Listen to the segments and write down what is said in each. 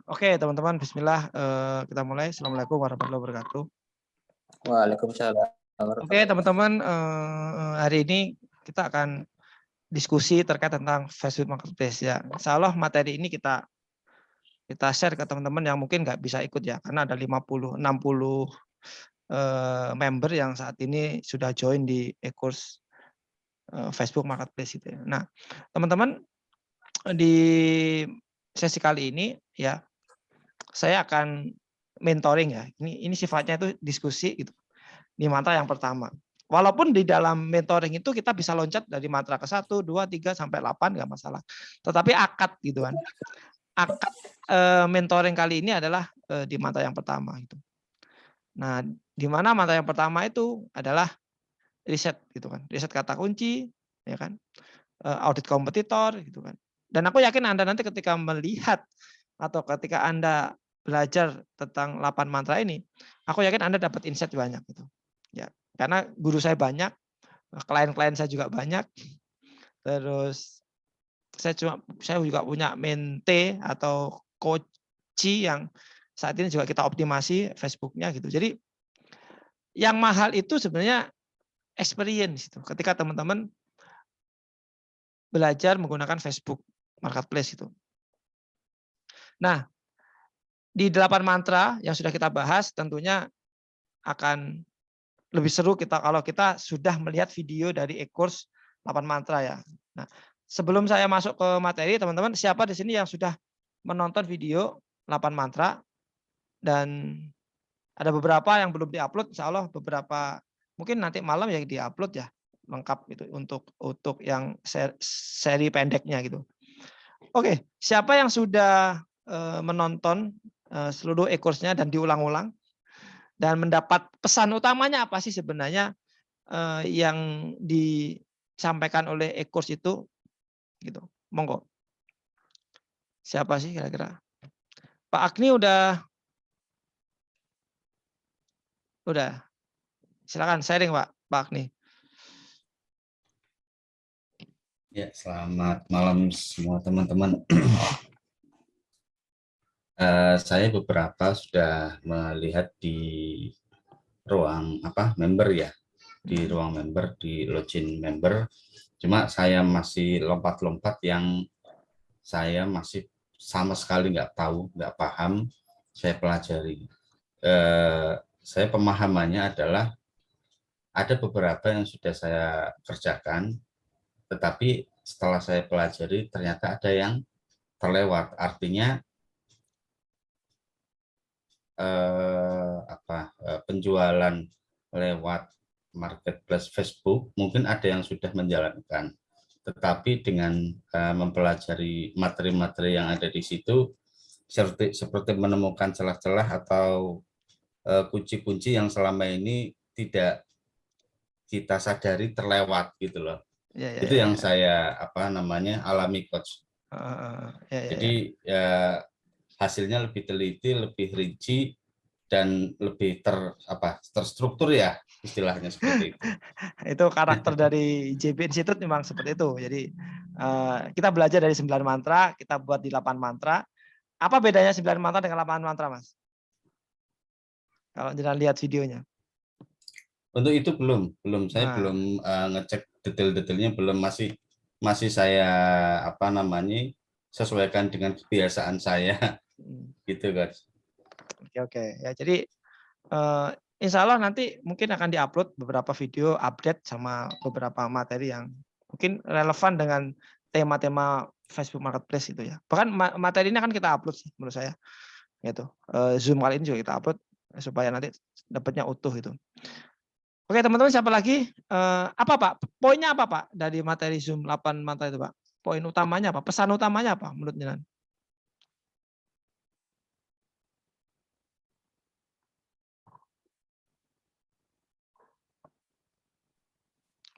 Oke, teman-teman, bismillah, kita mulai. Assalamualaikum warahmatullahi wabarakatuh. Waalaikumsalam Oke, warahmatullahi wabarakatuh. teman-teman, hari ini kita akan diskusi terkait tentang Facebook Marketplace ya. Insya Allah materi ini kita share ke teman-teman yang mungkin nggak bisa ikut ya, karena ada 50, 60 member yang saat ini sudah join di e-course Facebook Marketplace itu ya. Nah, teman-teman, di sesi kali ini ya, saya akan mentoring ya. Ini sifatnya itu diskusi gitu. Di mantra yang pertama. Walaupun di dalam mentoring itu kita bisa loncat dari mantra ke 1, 2, 3 sampai 8 nggak masalah. Tetapi akad gitu kan. Akad mentoring kali ini adalah di mantra yang pertama gitu. Nah, di mana mantra yang pertama itu adalah riset gitu kan. Riset kata kunci ya kan. Audit kompetitor gitu kan. Dan aku yakin Anda nanti ketika melihat atau ketika Anda belajar tentang 8 mantra ini, aku yakin Anda dapat insight banyak gitu. Ya, karena guru saya banyak, klien-klien saya juga banyak, terus saya juga punya mente atau coachee yang saat ini juga kita optimasi Facebook-nya gitu. Jadi yang mahal itu sebenarnya experience itu. Ketika teman-teman belajar menggunakan Facebook Marketplace itu. Nah, di 8 mantra yang sudah kita bahas tentunya akan lebih seru kalau kita sudah melihat video dari e-course 8 mantra ya. Nah, sebelum saya masuk ke materi, teman-teman, siapa di sini yang sudah menonton video 8 mantra dan ada beberapa yang belum diupload, insya Allah beberapa mungkin nanti malam ya diupload ya lengkap itu untuk yang seri pendeknya gitu. Oke, siapa yang sudah menonton seluruh e-course-nya dan diulang-ulang dan mendapat pesan utamanya apa sih sebenarnya yang disampaikan oleh e-course itu gitu. Monggo. Siapa sih kira-kira? Pak Agni udah. Silakan sharing Pak Agni. Ya, selamat malam semua teman-teman. Saya beberapa sudah melihat di ruang member ya, di ruang member, di login member. Cuma saya masih lompat-lompat yang saya masih sama sekali nggak tahu, nggak paham. Saya pelajari. Saya pemahamannya adalah ada beberapa yang sudah saya kerjakan, tetapi setelah saya pelajari ternyata ada yang terlewat. Artinya penjualan lewat marketplace Facebook mungkin ada yang sudah menjalankan, tetapi dengan mempelajari materi-materi yang ada di situ seperti menemukan celah-celah atau kunci-kunci yang selama ini tidak kita sadari terlewat gitu loh. Itu yang saya alami, Coach. Jadi ya hasilnya lebih teliti, lebih rinci, dan lebih terstruktur ya, istilahnya seperti itu. Itu karakter dari JB Institute memang seperti itu. Jadi kita belajar dari 9 mantra, kita buat di 8 mantra. Apa bedanya 9 mantra dengan 8 mantra, Mas? Kalau jangan lihat videonya. Untuk itu saya belum ngecek detail-detailnya, belum, masih saya sesuaikan dengan kebiasaan saya gitu, guys. Oke. Ya, jadi insya Allah nanti mungkin akan diupload beberapa video update sama beberapa materi yang mungkin relevan dengan tema-tema Facebook Marketplace itu ya. Bahkan materi ini akan kita upload sih menurut saya. Gitu. Zoom kali ini juga kita upload supaya nanti dapatnya utuh itu. Oke, teman-teman, siapa lagi? Apa Pak? Poinnya apa Pak dari materi Zoom 8 mantra itu Pak? Poin utamanya apa? Pesan utamanya apa menurut Jinan?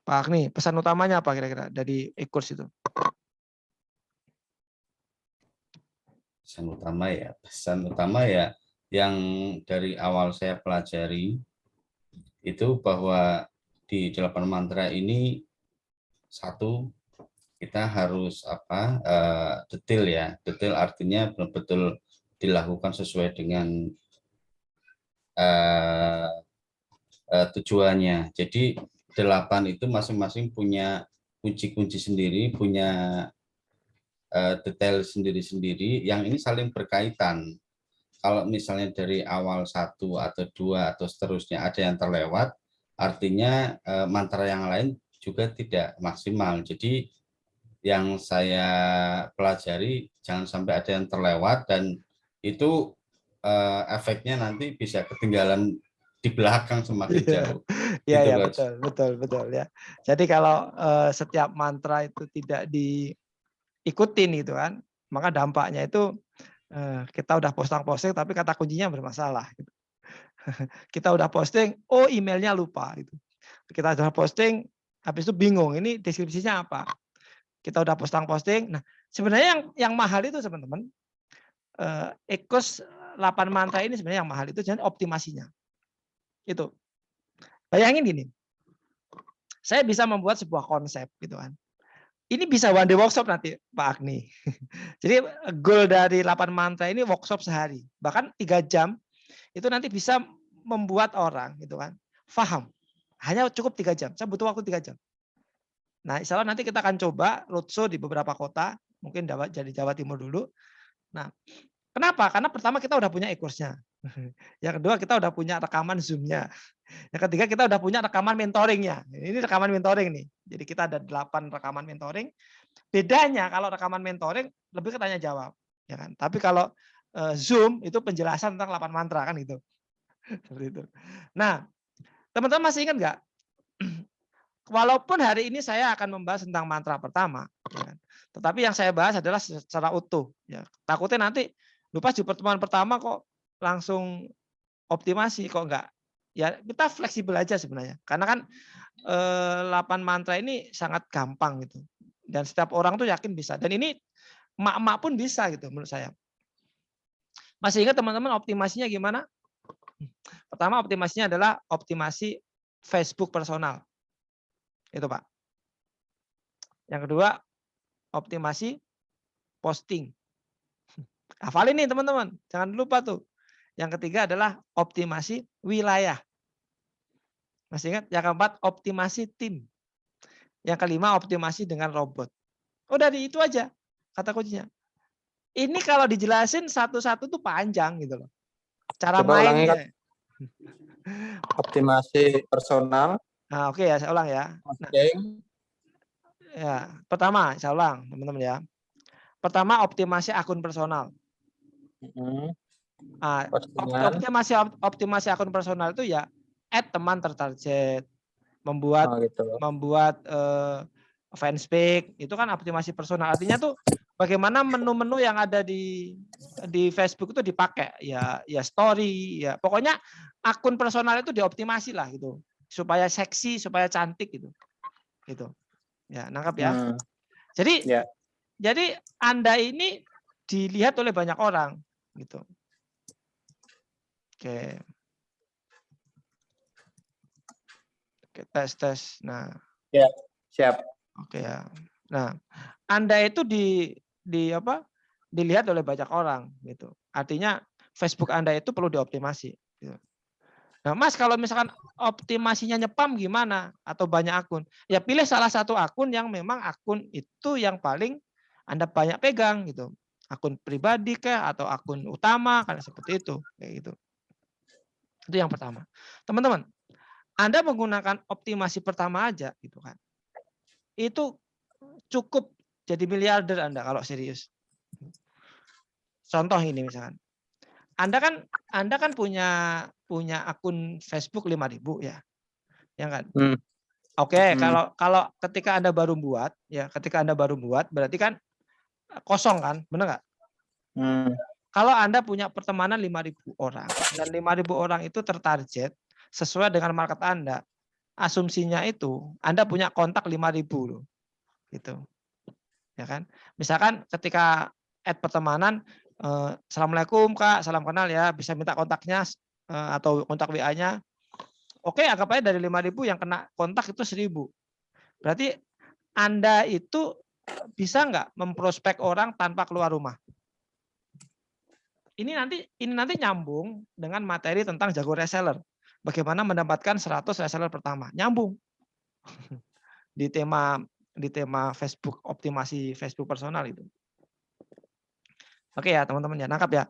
Pak Agni, pesan utamanya apa kira-kira dari e-course itu? Pesan utama ya yang dari awal saya pelajari itu bahwa di 8 mantra ini, satu, kita harus detail ya. Detail artinya betul-betul dilakukan sesuai dengan tujuannya. Jadi 8 itu masing-masing punya kunci-kunci sendiri, punya detail sendiri-sendiri yang ini saling berkaitan. Kalau misalnya dari awal 1 atau 2 atau seterusnya ada yang terlewat, artinya mantra yang lain juga tidak maksimal. Jadi yang saya pelajari jangan sampai ada yang terlewat, dan itu efeknya nanti bisa ketinggalan di belakang semakin Iya, jauh. iya, Gitu, ya, Coach. betul ya. Jadi kalau setiap mantra itu tidak diikutin gitu kan, maka dampaknya itu kita udah posting tapi kata kuncinya bermasalah. Gitu. Kita udah posting, oh emailnya lupa. Gitu. Kita udah posting, habis itu bingung, ini deskripsinya apa? Kita udah posting. Nah, sebenarnya yang mahal itu teman-teman, Ekos 8 mantra ini sebenarnya yang mahal itu jadi optimasinya. Itu. Bayangin gini, saya bisa membuat sebuah konsep gitu kan. Ini bisa one day workshop nanti Pak Agni. Jadi goal dari 8 mantra ini workshop sehari. Bahkan 3 jam itu nanti bisa membuat orang gitu kan paham. Hanya cukup 3 jam. Saya butuh waktu 3 jam. Nah, insya Allah nanti kita akan coba roadshow di beberapa kota, mungkin jadi Jawa Timur dulu. Nah, kenapa? Karena pertama kita udah punya e-course-nya. Yang kedua kita udah punya rekaman Zoom-nya. Yang ketiga kita udah punya rekaman mentoring-nya. Ini rekaman mentoring nih. Jadi kita ada 8 rekaman mentoring. Bedanya kalau rekaman mentoring lebih ke tanya jawab, ya kan. Tapi kalau Zoom itu penjelasan tentang 8 mantra kan gitu. Seperti itu. Nah, teman-teman masih ingat nggak? Walaupun hari ini saya akan membahas tentang mantra pertama, ya kan? Tetapi yang saya bahas adalah secara utuh. Ya. Takutnya nanti lupa di pertemuan pertama kok langsung optimasi, kok enggak. Ya kita fleksibel aja sebenarnya. Karena kan 8 mantra ini sangat gampang gitu. Dan setiap orang tuh yakin bisa. Dan ini emak-emak pun bisa gitu menurut saya. Masih ingat teman-teman optimasinya gimana? Pertama optimasinya adalah optimasi Facebook personal. Itu Pak. Yang kedua optimasi posting. Hafalin nih teman-teman. Jangan lupa tuh. Yang ketiga adalah optimasi wilayah. Masih ingat? Yang keempat optimasi tim. Yang kelima optimasi dengan robot. Oh dari itu aja kata kuncinya. Ini kalau dijelasin satu-satu tuh panjang gitu loh. Cara Coba ulangi kan, mainnya. optimasi personal, Nah, oke ya, saya ulang ya. Nah, posting, ya, pertama, saya ulang, teman-teman ya. Pertama, optimasi akun personal. Nah, postingan, optimasi akun personal itu ya add teman tertarget, membuat oh gitu. membuat fanspage, itu kan optimasi personal. Artinya tuh bagaimana menu-menu yang ada di Facebook itu dipakai, ya story, ya pokoknya akun personal itu dioptimasi lah gitu, supaya seksi, supaya cantik gitu, gitu. Ya, nangkap ya. Jadi Ya. jadi Anda ini dilihat oleh banyak orang gitu. Oke. Oke, tes. Nah, Ya, siap. oke ya. Nah, Anda itu dilihat oleh banyak orang gitu. Artinya Facebook Anda itu perlu dioptimasi. Gitu. Nah, Mas kalau misalkan optimasinya nyepam gimana? Atau banyak akun? Ya pilih salah satu akun yang memang akun itu yang paling Anda banyak pegang gitu. Akun pribadi kah atau akun utama kan seperti itu, kayak gitu. Itu yang pertama. Teman-teman, Anda menggunakan optimasi pertama aja gitu kan. Itu cukup jadi miliarder Anda kalau serius. Contoh ini misalkan. Anda kan punya akun Facebook 5.000 ya. Ya kan? Oke, kalau ketika Anda baru buat berarti kan kosong kan? Benar nggak? Kalau Anda punya pertemanan 5.000 orang dan 5.000 orang itu tertarget sesuai dengan market Anda, asumsinya itu Anda punya kontak 5.000 loh. Gitu. Ya kan? Misalkan ketika add pertemanan, Assalamualaikum Kak, salam kenal ya, bisa minta kontaknya atau kontak WA-nya. Oke, anggap aja dari 5.000 yang kena kontak itu 1.000. Berarti Anda itu bisa nggak memprospek orang tanpa keluar rumah? ini nanti nyambung dengan materi tentang jago reseller. Bagaimana mendapatkan 100 reseller pertama. Nyambung. di tema Facebook, optimasi Facebook personal itu. Oke ya teman-teman ya, nangkap ya.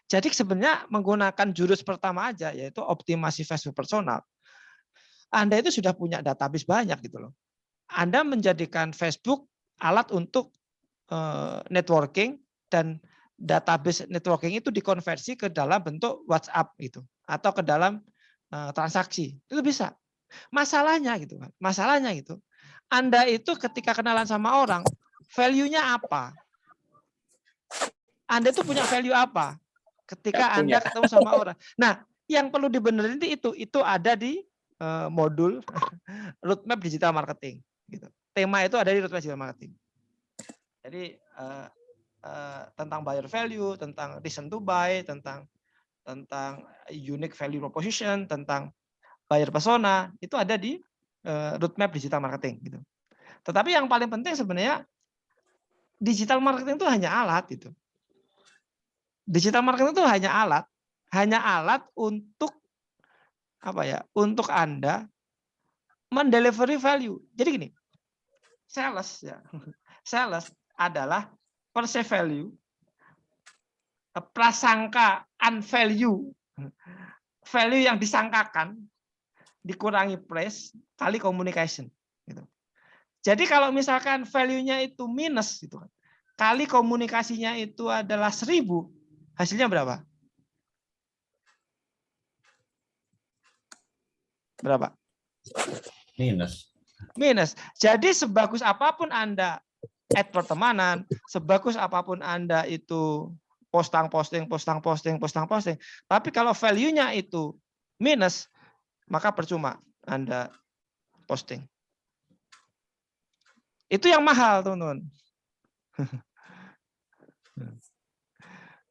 Jadi sebenarnya menggunakan jurus pertama aja, yaitu optimasi Facebook personal. Anda itu sudah punya database banyak gitu loh. Anda menjadikan Facebook alat untuk networking, dan database networking itu dikonversi ke dalam bentuk WhatsApp gitu, atau ke dalam transaksi. Itu bisa. Masalahnya gitu kan. Masalahnya gitu. Anda itu ketika kenalan sama orang, value-nya apa? Anda itu punya value apa ketika Anda ketemu sama orang? Nah, yang perlu dibenerin itu ada di modul roadmap digital marketing. Gitu. Tema itu ada di roadmap digital marketing. Jadi tentang buyer value, tentang reason to buy, tentang unique value proposition, tentang buyer persona, itu ada di roadmap digital marketing. Gitu. Tetapi yang paling penting sebenarnya digital marketing itu hanya alat itu. Digital marketing itu hanya alat untuk apa ya? Untuk Anda mendelivery value. Jadi gini, sales ya. Sales adalah perceive value, prasangka unvalue, value yang disangkakan dikurangi price kali communication gitu. Jadi kalau misalkan value-nya itu minus gitu kan, kali komunikasinya itu adalah 1000, hasilnya berapa? Berapa? Minus. Minus. Jadi sebagus apapun Anda add pertemanan, sebagus apapun Anda itu posting, tapi kalau value-nya itu minus, maka percuma Anda posting. Itu yang mahal, teman-teman.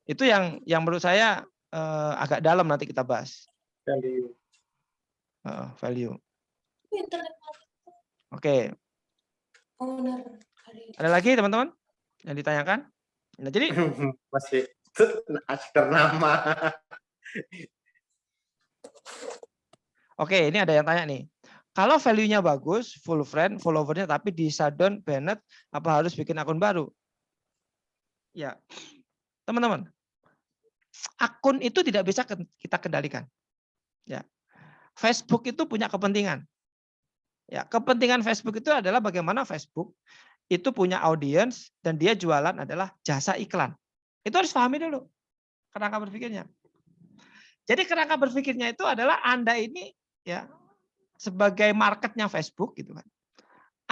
Itu yang menurut saya agak dalam, nanti kita bahas. Value. Value. Oke. Ada lagi teman-teman yang ditanyakan? Nah, jadi masih asker nama. Oke, ini ada yang tanya nih. Kalau value-nya bagus, full friend, followernya, tapi di shutdown, banned, apa harus bikin akun baru? Ya, teman-teman, akun itu tidak bisa kita kendalikan. Ya, Facebook itu punya kepentingan. Ya, kepentingan Facebook itu adalah bagaimana Facebook itu punya audiens dan dia jualan adalah jasa iklan. Itu harus pahami dulu kerangka berpikirnya. Jadi kerangka berpikirnya itu adalah Anda ini ya sebagai marketnya Facebook gitu kan.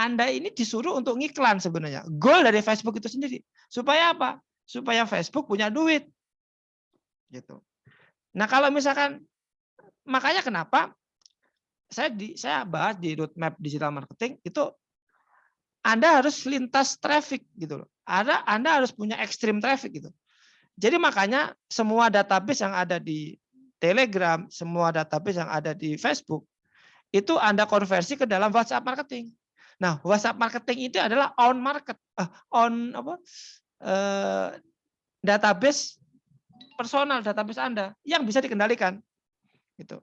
Anda ini disuruh untuk ngiklan sebenarnya. Goal dari Facebook itu sendiri. Supaya apa? Supaya Facebook punya duit. Gitu. Nah, kalau misalkan makanya kenapa saya bahas di roadmap digital marketing itu Anda harus lintas traffic gitu loh. Anda harus punya ekstrim traffic gitu. Jadi makanya semua database yang ada di Telegram, semua database yang ada di Facebook itu Anda konversi ke dalam WhatsApp marketing. Nah, WhatsApp marketing itu adalah database personal, database Anda yang bisa dikendalikan. Gitu.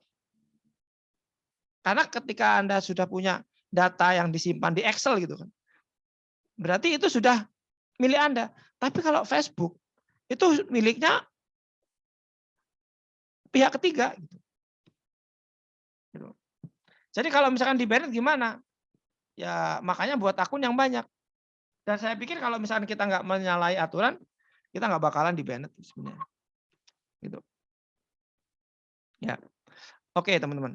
Karena ketika Anda sudah punya data yang disimpan di Excel gitu kan, berarti itu sudah milik Anda. Tapi kalau Facebook itu miliknya pihak ketiga. Gitu. Jadi kalau misalkan di banned gimana? Ya makanya buat akun yang banyak. Dan saya pikir kalau misalkan kita nggak menyalahi aturan, kita nggak bakalan di banned sebenarnya. Gitu. Ya, oke teman-teman.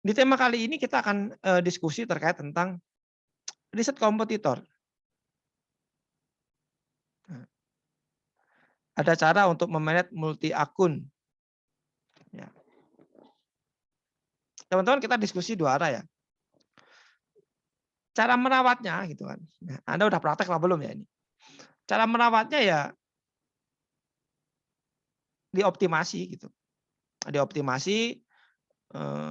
Di tema kali ini kita akan diskusi terkait tentang riset kompetitor. Ada cara untuk memanage multi akun. Ya. Teman-teman kita diskusi 2 arah ya. Cara merawatnya gitu kan. Nah, Anda udah praktek apa belum ya ini? Cara merawatnya ya dioptimasi gitu. Dioptimasi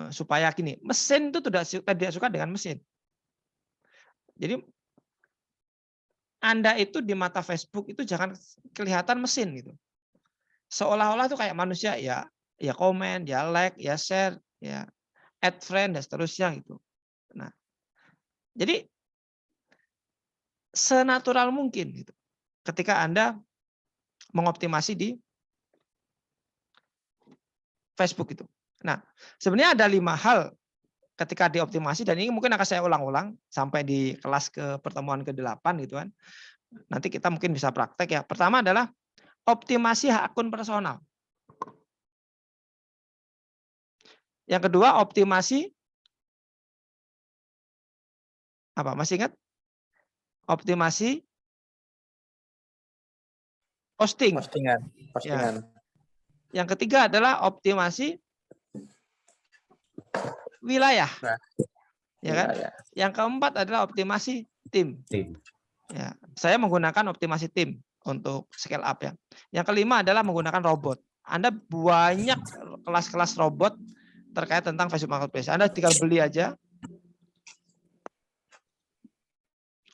supaya gini, mesin itu tidak suka dengan mesin. Jadi Anda itu di mata Facebook itu jangan kelihatan mesin gitu. Seolah-olah itu kayak manusia ya, ya komen, ya like, ya share, ya add friend dan seterusnya gitu. Nah, jadi senatural mungkin gitu. Ketika Anda mengoptimasi di Facebook itu. Nah, sebenarnya ada 5 hal ketika dioptimasi dan ini mungkin akan saya ulang-ulang sampai di kelas pertemuan ke-8 gitu kan. Nanti kita mungkin bisa praktek ya. Pertama adalah optimasi akun personal. Yang kedua optimasi apa? Masih ingat? Optimasi posting. Postingan. Ya. Yang ketiga adalah optimasi wilayah. Nah, Ya kan? wilayah. Yang keempat adalah optimasi tim. Ya, saya menggunakan optimasi tim untuk scale up ya. Yang kelima adalah menggunakan robot. Anda banyak kelas-kelas robot terkait tentang Facebook Marketplace. Anda tinggal beli aja.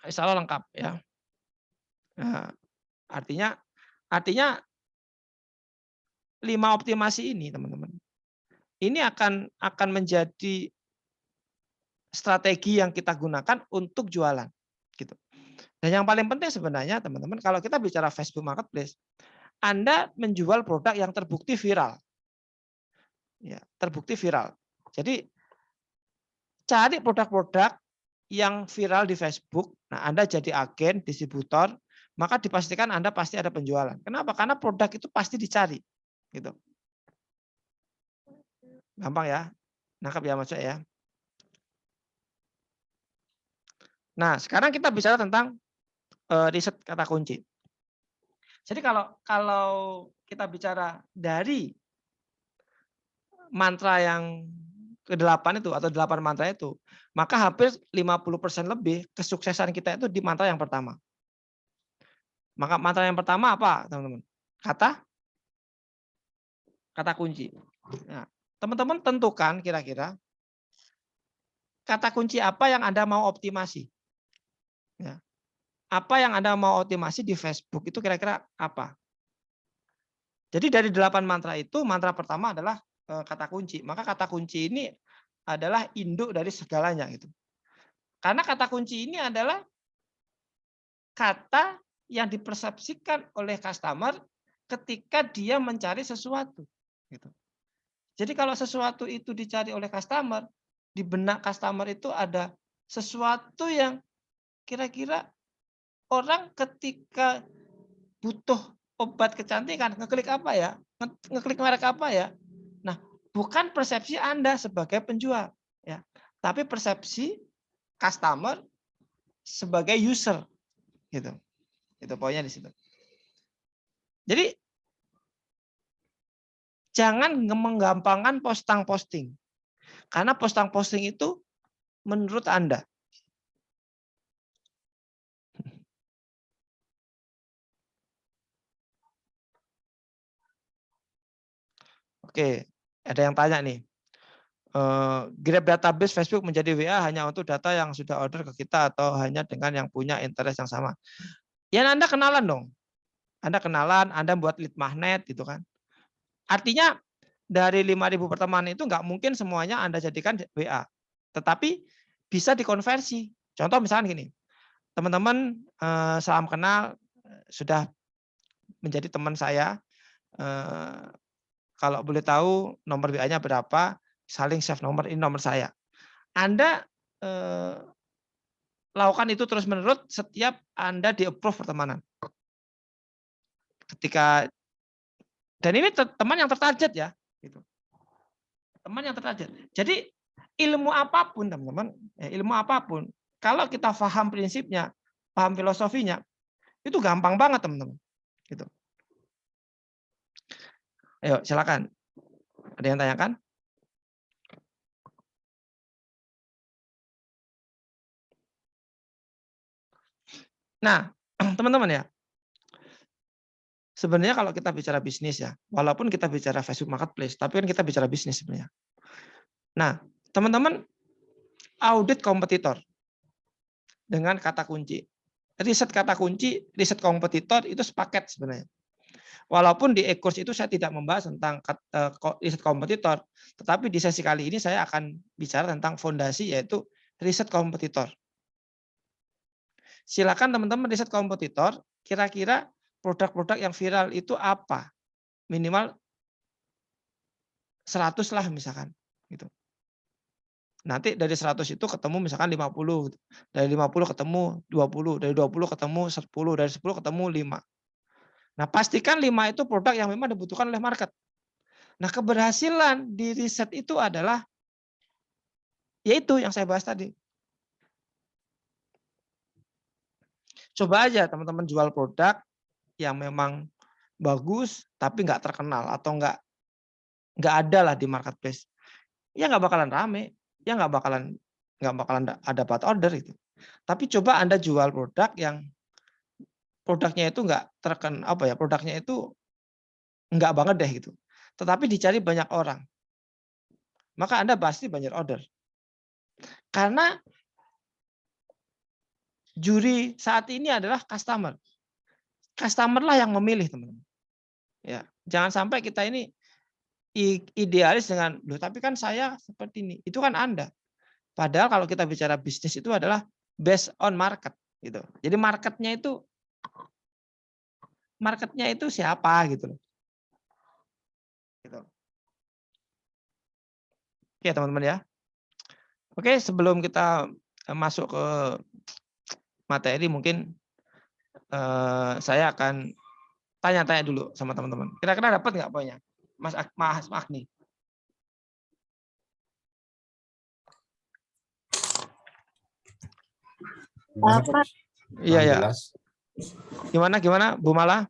Insya Allah lengkap ya. Nah, artinya 5 optimasi ini teman-teman. Ini akan menjadi strategi yang kita gunakan untuk jualan gitu. Dan yang paling penting sebenarnya teman-teman kalau kita bicara Facebook Marketplace, Anda menjual produk yang terbukti viral. Ya, terbukti viral. Jadi cari produk-produk yang viral di Facebook. Nah, Anda jadi agen, distributor, maka dipastikan Anda pasti ada penjualan. Kenapa? Karena produk itu pasti dicari. Gitu. Gampang ya? Nangkap ya maksudnya ya. Nah, sekarang kita bicara tentang riset kata kunci. Jadi kalau kita bicara dari mantra yang ke-8 itu atau 8 mantra itu, maka hampir 50% lebih kesuksesan kita itu di mantra yang pertama. Maka mantra yang pertama apa, teman-teman? Kata kunci. Nah, teman-teman tentukan kira-kira kata kunci apa yang Anda mau optimasi. Ya. Apa yang Anda mau optimasi di Facebook itu kira-kira apa? Jadi dari 8 mantra itu, mantra pertama adalah kata kunci. Maka kata kunci ini adalah induk dari segalanya gitu. Karena kata kunci ini adalah kata yang dipersepsikan oleh customer ketika dia mencari sesuatu. Gitu. Jadi kalau sesuatu itu dicari oleh customer, di benak customer itu ada sesuatu yang kira-kira orang ketika butuh obat kecantikan, ngeklik apa ya? Ngeklik merek apa ya? Nah, bukan persepsi Anda sebagai penjual, ya, tapi persepsi customer sebagai user, gitu. Itu poinnya di situ. Jadi jangan menggampangkan posting, karena posting itu menurut Anda. Oke, ada yang tanya nih. Grab database Facebook menjadi WA hanya untuk data yang sudah order ke kita atau hanya dengan yang punya interest yang sama? Ya Anda kenalan dong. Anda kenalan, Anda buat lead magnet gitu kan. Artinya dari 5.000 pertemanan itu nggak mungkin semuanya Anda jadikan WA. Tetapi bisa dikonversi. Contoh misalnya gini, teman-teman salam kenal sudah menjadi teman saya. Kalau boleh tahu nomor WA-nya berapa, saling save nomor, ini nomor saya. Anda lakukan itu terus-menerus setiap Anda di-approve pertemanan. Ketika dan ini teman yang tertarget ya, gitu. Teman yang tertarget. Jadi ilmu apapun teman-teman, ilmu apapun, kalau kita paham prinsipnya, paham filosofinya, itu gampang banget teman-teman. Gitu. Ayo silakan. Ada yang tanyakan? Nah, teman-teman ya, sebenarnya kalau kita bicara bisnis ya, walaupun kita bicara Facebook Marketplace, tapi kan kita bicara bisnis sebenarnya. Nah, teman-teman audit kompetitor dengan kata kunci. riset kata kunci, riset kompetitor itu sepaket sebenarnya. Walaupun di e-course itu saya tidak membahas tentang riset kompetitor, tetapi di sesi kali ini saya akan bicara tentang fondasi, yaitu riset kompetitor. Silakan teman-teman riset kompetitor, kira-kira produk-produk yang viral itu apa? Minimal 100 lah misalkan. Gitu. Nanti dari 100 itu ketemu misalkan 50. Dari 50 ketemu 20. Dari 20 ketemu 10. Dari 10 ketemu 5. Nah, pastikan 5 itu produk yang memang dibutuhkan oleh market. Nah, keberhasilan di riset itu adalah yaitu yang saya bahas tadi. Coba aja teman-teman jual produk yang memang bagus tapi nggak terkenal atau nggak ada lah di marketplace. Ya nggak bakalan rame, ya nggak bakalan ada dapat order itu. Tapi coba Anda jual produk yang produknya itu nggak terkenal, produknya itu nggak banget deh gitu. Tetapi dicari banyak orang. Maka Anda pasti banyak order. Karena juri saat ini adalah customer. Customer lah yang memilih, teman-teman. Ya, jangan sampai kita ini idealis dengan, loh tapi kan saya seperti ini. Itu kan Anda. Padahal kalau kita bicara bisnis itu adalah based on market gitu. Jadi marketnya itu siapa gitu loh. Gitu. Oke, teman-teman ya. Oke, sebelum kita masuk ke materi mungkin saya akan tanya-tanya dulu sama teman-teman. Kira-kira dapat nggak poinnya? Mas Agni. Iya ya. Gimana Bu Mala?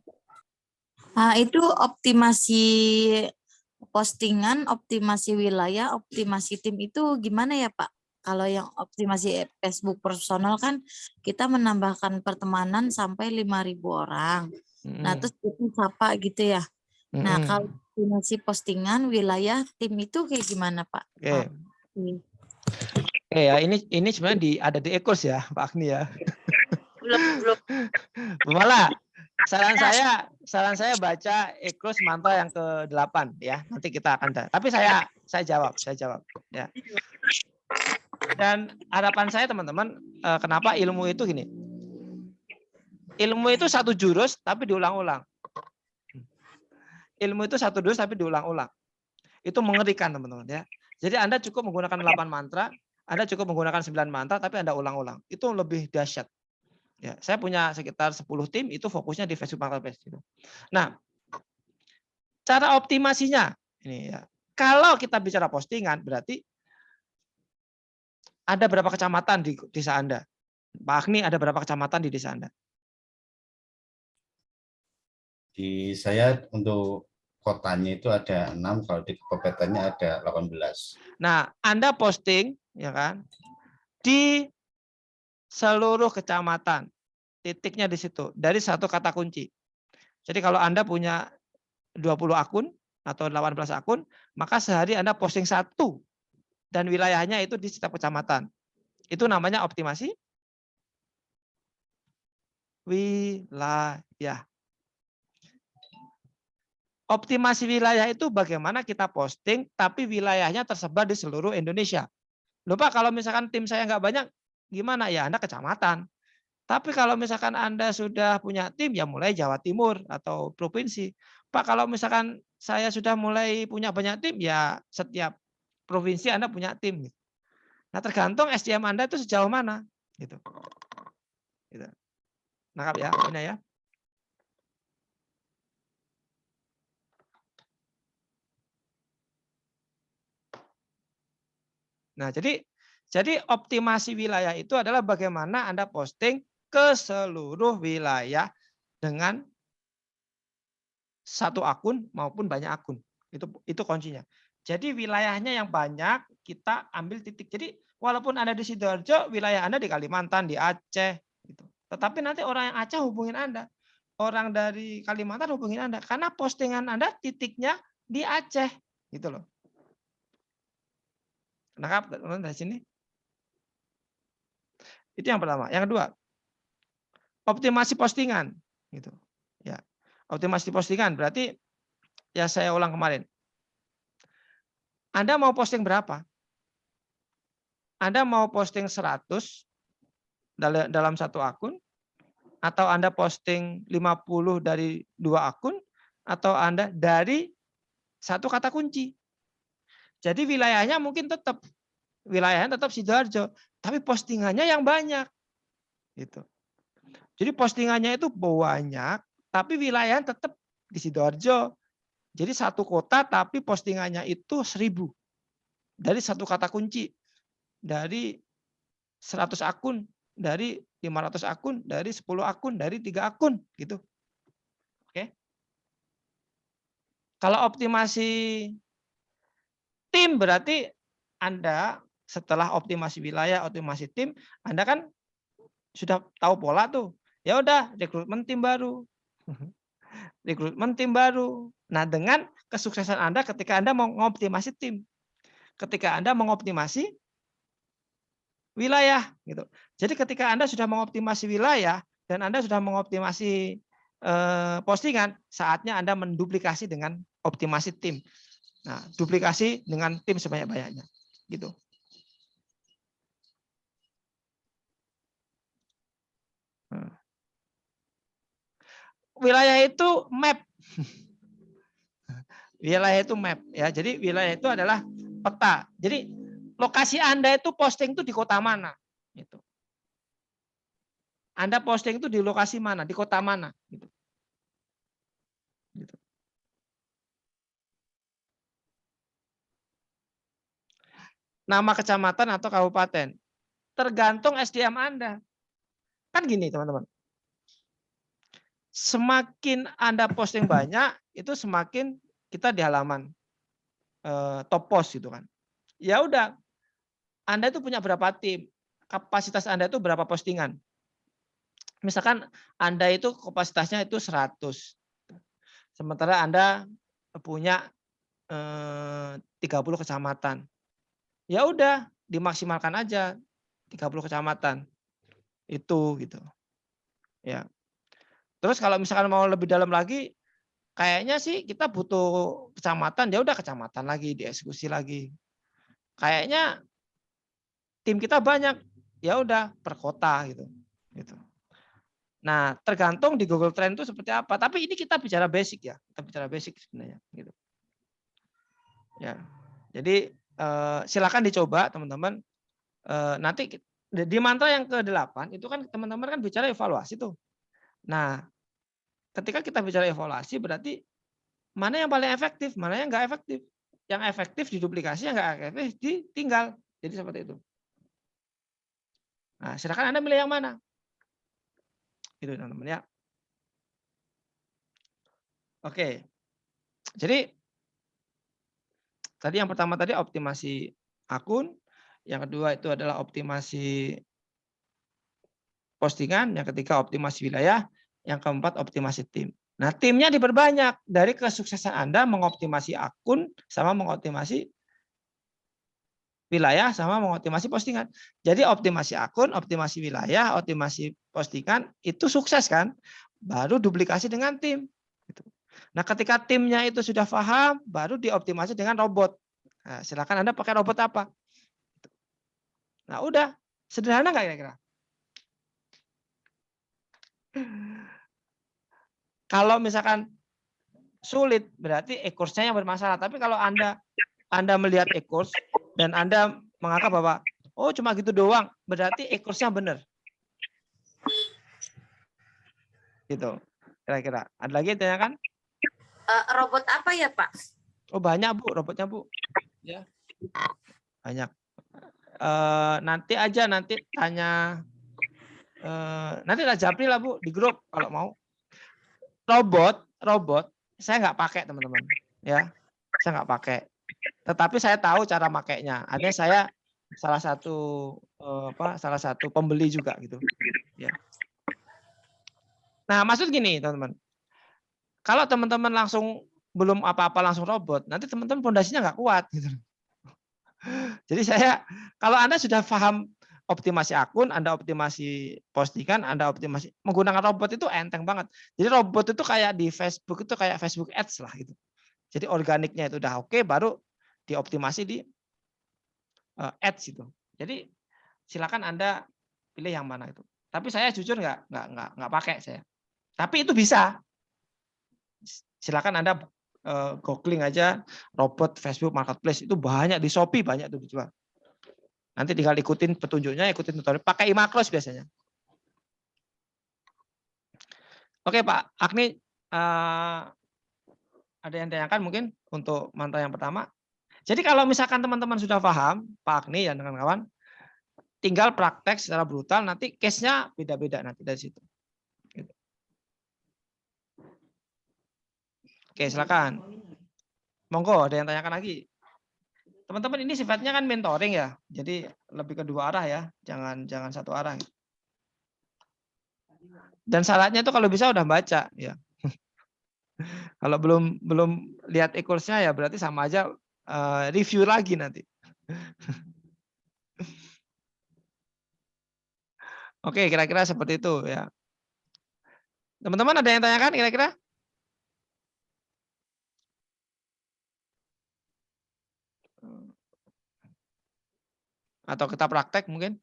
Itu optimasi postingan, optimasi wilayah, optimasi tim itu gimana ya Pak? Kalau yang optimasi Facebook personal kan kita menambahkan pertemanan sampai 5.000 orang. Nah, terus itu siapa gitu ya. Nah, kalau optimasi postingan, wilayah, tim itu kayak gimana Pak? Oke. Oke ya, ini sebenarnya ada di e-course ya, Pak Agni ya. Belum. Bu Mala, saran saya baca e-course mantra yang ke-8 ya. Nanti kita akan tapi saya jawab ya. Dan harapan saya teman-teman, kenapa ilmu itu gini. Ilmu itu satu jurus tapi diulang-ulang. Ilmu itu satu jurus tapi diulang-ulang. Itu mengerikan teman-teman ya. Jadi Anda cukup menggunakan 8 mantra, Anda cukup menggunakan 9 mantra tapi Anda ulang-ulang. Itu lebih dahsyat. Ya, saya punya sekitar 10 tim itu fokusnya di Facebook Marketplace gitu. Nah, cara optimasinya ini ya. Kalau kita bicara postingan berarti ada berapa kecamatan di desa Anda? Pak Agni, ada berapa kecamatan di desa Anda? Di saya untuk kotanya itu ada 6, kalau di kabupatennya ada 18. Nah, Anda posting ya kan di seluruh kecamatan. Titiknya di situ dari satu kata kunci. Jadi kalau Anda punya 20 akun atau 18 akun, maka sehari Anda posting 1 dan wilayahnya itu di setiap kecamatan. Itu namanya optimasi wilayah. Optimasi wilayah itu bagaimana kita posting tapi wilayahnya tersebar di seluruh Indonesia. Lupa kalau misalkan tim saya nggak banyak, gimana ya? Anda kecamatan. Tapi kalau misalkan Anda sudah punya tim, ya mulai Jawa Timur atau provinsi. Pak, kalau misalkan saya sudah mulai punya banyak tim, ya setiap provinsi Anda punya tim. Nah, tergantung SDM Anda itu sejauh mana. Gitu. Nangkap ya, poinnya ya. Nah, jadi optimasi wilayah itu adalah bagaimana Anda posting ke seluruh wilayah dengan satu akun maupun banyak akun. Itu kuncinya. Jadi wilayahnya yang banyak kita ambil titik. Jadi walaupun Anda di Sidoarjo, wilayah Anda di Kalimantan, di Aceh gitu. Tetapi nanti orang yang Aceh hubungin Anda. Orang dari Kalimantan hubungin Anda karena postingan Anda titiknya di Aceh gitu loh. Nangkap teman-teman dari sini? Itu yang pertama. Yang kedua, optimasi postingan gitu. Ya. Optimasi postingan berarti ya saya ulang kemarin. Anda mau posting berapa? Anda mau posting 100 dalam satu akun, atau Anda posting 50 dari 2 akun, atau Anda dari satu kata kunci. Jadi wilayahnya mungkin wilayahnya tetap Sidoarjo, tapi postingannya yang banyak. Gitu. Jadi postingannya itu banyak, tapi wilayahnya tetap di Sidoarjo. Jadi satu kota tapi postingannya itu 1000. Dari satu kata kunci. Dari 100 akun, dari 500 akun, dari 10 akun, dari 3 akun gitu. Oke. Kalau optimasi tim berarti Anda setelah optimasi wilayah, optimasi tim, Anda kan sudah tahu pola tuh. Ya udah, rekrutmen tim baru. Rekrutmen tim baru. Nah, dengan kesuksesan Anda ketika Anda mau mengoptimasi tim. Ketika Anda mengoptimasi wilayah gitu. Jadi ketika Anda sudah mengoptimasi wilayah dan Anda sudah mengoptimasi postingan, saatnya Anda menduplikasi dengan optimasi tim. Nah, duplikasi dengan tim sebanyak-banyaknya, gitu. Wilayah itu map. Wilayah itu map, ya. Jadi wilayah itu adalah peta. Jadi lokasi Anda itu posting itu di kota mana, gitu. Anda posting itu di lokasi mana, di kota mana, gitu. Gitu. Nama kecamatan atau kabupaten tergantung SDM Anda. Kan gini teman-teman. Semakin Anda posting banyak, itu semakin kita di halaman top post gitu kan. Ya udah, Anda itu punya berapa tim, kapasitas Anda itu berapa postingan. Misalkan Anda itu kapasitasnya itu 100. Sementara Anda punya 30 kecamatan. Ya udah, dimaksimalkan aja 30 kecamatan. Itu gitu. Ya. Terus kalau misalkan mau lebih dalam lagi, kayaknya sih kita butuh kecamatan, ya udah kecamatan lagi, dieksekusi lagi. Kayaknya tim kita banyak, ya udah per kota gitu. Gitu. Nah, tergantung di Google Trend itu seperti apa. Tapi ini kita bicara basic ya, kita bicara basic sebenarnya. Gitu. Ya, jadi silakan dicoba teman-teman. Nanti di mantra yang ke-8 itu kan teman-teman kan bicara evaluasi tuh. Nah, ketika kita bicara evaluasi berarti mana yang paling efektif, mana yang nggak efektif. Yang efektif diduplikasi, yang nggak efektif ditinggal. Jadi seperti itu. Nah, silakan Anda milih yang mana. Itu teman-teman ya. Oke. Jadi tadi yang pertama tadi optimasi akun, yang kedua itu adalah optimasi postingan, yang ketiga optimasi wilayah, yang keempat optimasi tim. Nah, timnya diperbanyak dari kesuksesan Anda mengoptimasi akun sama mengoptimasi wilayah sama mengoptimasi postingan. Jadi optimasi akun, optimasi wilayah, optimasi postingan itu sukses kan? Baru duplikasi dengan tim. Nah, ketika timnya itu sudah paham, baru dioptimasi dengan robot. Nah, silakan Anda pakai robot apa? Nah, udah. Sederhana nggak kira-kira? Kalau misalkan sulit, berarti e-course-nya yang bermasalah. Tapi kalau Anda melihat e-course dan Anda menganggap bahwa, oh cuma gitu doang, berarti e-course-nya benar. Gitu, kira-kira. Ada lagi yang tanyakan? Robot apa ya Pak? Oh banyak Bu, robotnya Bu. Ya, banyak. Nanti tanya, nanti lah japri lah Bu di grup kalau mau. Robot, saya nggak pakai teman-teman. Ya, saya nggak pakai. Tetapi saya tahu cara makainya. Artinya saya salah satu pembeli juga gitu. Ya. Nah, maksud gini teman-teman. Kalau teman-teman langsung belum apa-apa langsung robot, nanti teman-teman fondasinya nggak kuat gitu. Jadi kalau Anda sudah paham optimasi akun, Anda optimasi postingan, Anda optimasi menggunakan robot itu enteng banget. Jadi robot itu kayak di Facebook itu kayak Facebook Ads lah gitu. Jadi organiknya itu udah oke, baru dioptimasi di ads itu. Jadi silakan Anda pilih yang mana itu. Tapi saya jujur nggak pakai saya. Tapi itu bisa. Silakan Anda googling aja robot Facebook Marketplace, itu banyak di Shopee, banyak tuh dijual. Nanti tinggal ikutin petunjuknya, ikutin tutorial. Pakai Imacros biasanya. Oke Pak Agni, ada yang tanyakan mungkin untuk mantra yang pertama. Jadi kalau misalkan teman-teman sudah paham, Pak Agni dan kawan-kawan, tinggal praktek secara brutal, nanti case-nya beda-beda nanti dari situ. Gitu. Oke, silakan. Monggo, ada yang tanyakan lagi. Teman-teman ini sifatnya kan mentoring ya, jadi lebih kedua arah ya, jangan satu arah. Dan syaratnya itu kalau bisa udah baca ya. Kalau belum lihat e-course-nya ya berarti sama aja review lagi nanti. Oke, kira-kira seperti itu ya. Teman-teman ada yang tanyakan kira-kira? Atau kita praktek mungkin?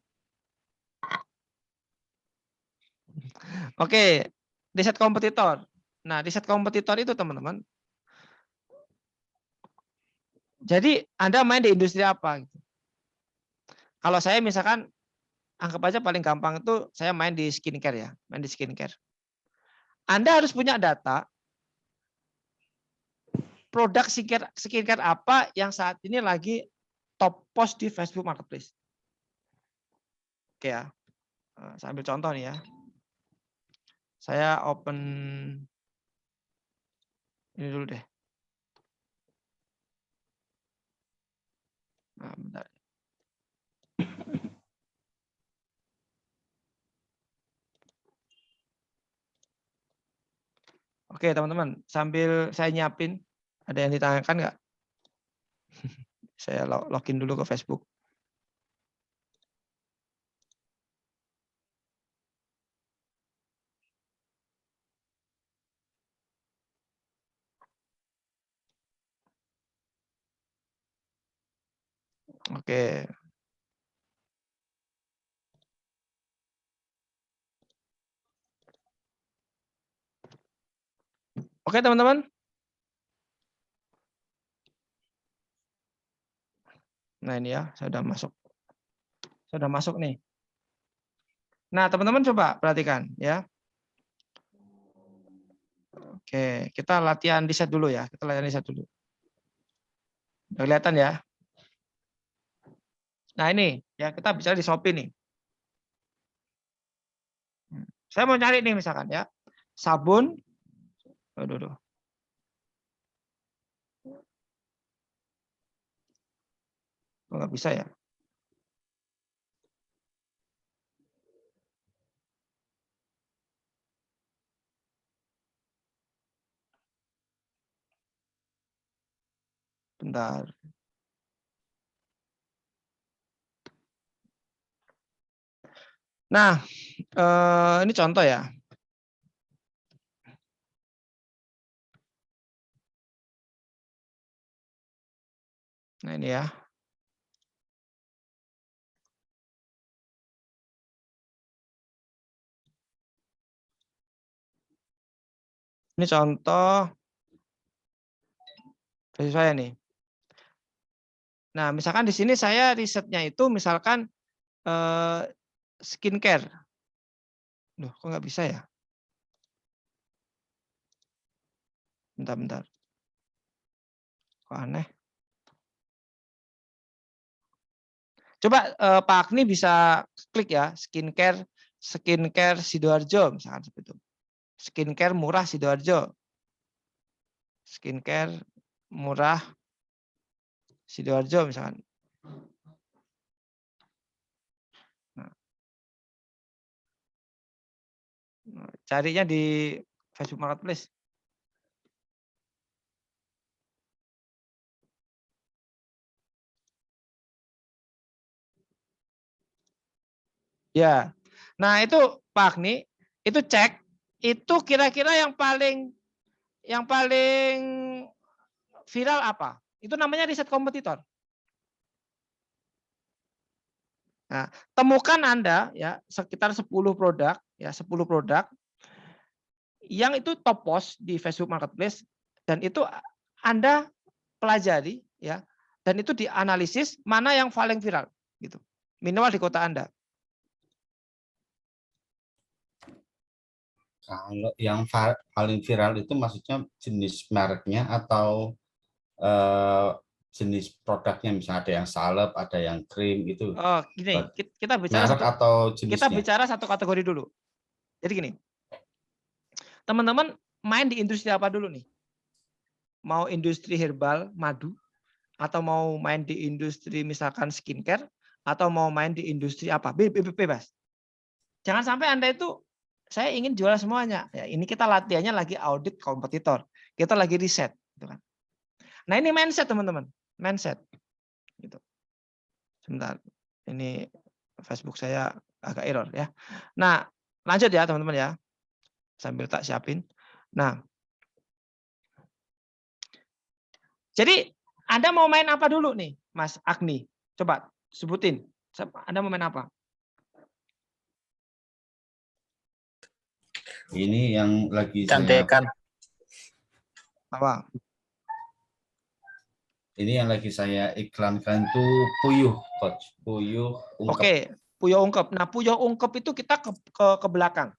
Oke, riset kompetitor. Nah, riset kompetitor itu teman-teman. Jadi Anda main di industri apa? Kalau saya misalkan anggap aja paling gampang itu saya main di skincare ya, main di skincare. Anda harus punya data produk skincare apa yang saat ini lagi top post di Facebook Marketplace. Oke ya, saya ambil contoh nih ya. Saya open ini dulu deh. Nah, bentar. Oke teman-teman, sambil saya nyiapin, ada yang ditanyakan nggak? Saya login dulu ke Facebook. Oke. Oke teman-teman. Nah ini ya, saya sudah masuk. Sudah masuk nih. Nah teman-teman coba perhatikan ya. Oke, kita latihan riset dulu ya. Kita latihan riset dulu. Udah kelihatan ya. Nah ini ya, kita bicara di Shopee nih. Saya mau cari nih misalkan ya, sabun. Aduh. Oh, nggak bisa ya. Bentar. Nah, ini contoh ya. Nah ini ya. Ini contoh versi saya nih. Nah, misalkan di sini saya risetnya itu misalkan skincare. Loh, kok nggak bisa ya? Bentar. Kok aneh? Coba Pak Agni bisa klik ya, skincare Sidoarjo misalkan seperti itu. Skincare murah Sidoarjo. Skincare murah Sidoarjo misalkan. Nah, carinya di Facebook Marketplace. Ya. Nah, itu Pak Agni, itu cek itu kira-kira yang paling viral apa? Itu namanya riset kompetitor. Nah, temukan Anda ya sekitar 10 produk ya, 10 produk yang itu top post di Facebook Marketplace dan itu Anda pelajari ya dan itu dianalisis mana yang paling viral gitu. Minimal di kota Anda. Kalau yang paling viral itu maksudnya jenis mereknya atau jenis produknya, misalnya ada yang salep, ada yang krim itu. Oh, gini, kita bicara Merek atau jenisnya? satu kategori dulu. Jadi gini. Teman-teman main di industri apa dulu nih? Mau industri herbal, madu, atau mau main di industri misalkan skincare, atau mau main di industri apa? Bebas. Jangan sampai Anda itu, saya ingin jual semuanya. Ya, ini kita latihannya lagi audit kompetitor. Kita lagi riset. Gitu kan. Nah ini mindset teman-teman. Mindset. Gitu. Sebentar. Ini Facebook saya agak error ya. Nah lanjut ya teman-teman ya. Sambil tak siapin. Nah. Jadi Anda mau main apa dulu nih Mas Agni? Coba sebutin. Anda mau main apa? Ini yang lagi Cantekan. Apa? Ini yang lagi saya iklankan itu puyuh, Coach. Puyuh ungkep. Oke, puyuh ungkep. Nah, puyuh ungkep itu kita ke belakang.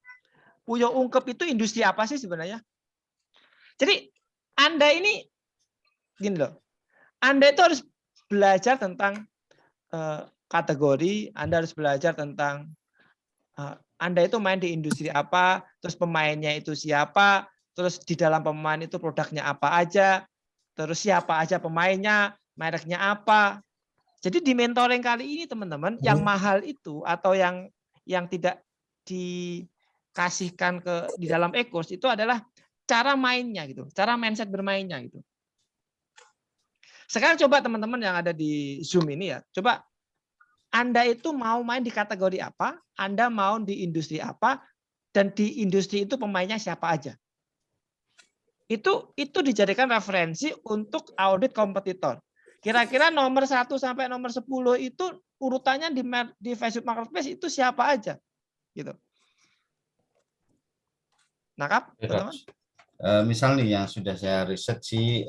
Puyuh ungkep itu industri apa sih sebenarnya? Jadi Anda ini gini loh. Anda itu harus belajar tentang kategori, Anda harus belajar tentang Anda itu main di industri apa, terus pemainnya itu siapa, terus di dalam pemain itu produknya apa aja, terus siapa aja pemainnya, mereknya apa. Jadi di mentoring kali ini teman-teman, yang mahal itu atau yang tidak dikasihkan di dalam e-course itu adalah cara mainnya gitu, cara mindset bermainnya gitu. Sekarang coba teman-teman yang ada di Zoom ini ya, coba Anda itu mau main di kategori apa, Anda mau di industri apa, dan di industri itu pemainnya siapa aja. Itu dijadikan referensi untuk audit kompetitor. Kira-kira nomor 1 sampai nomor 10 itu urutannya di Facebook Marketplace itu siapa aja. Gitu. Nangkap, teman-teman? Misal nih yang sudah saya riset sih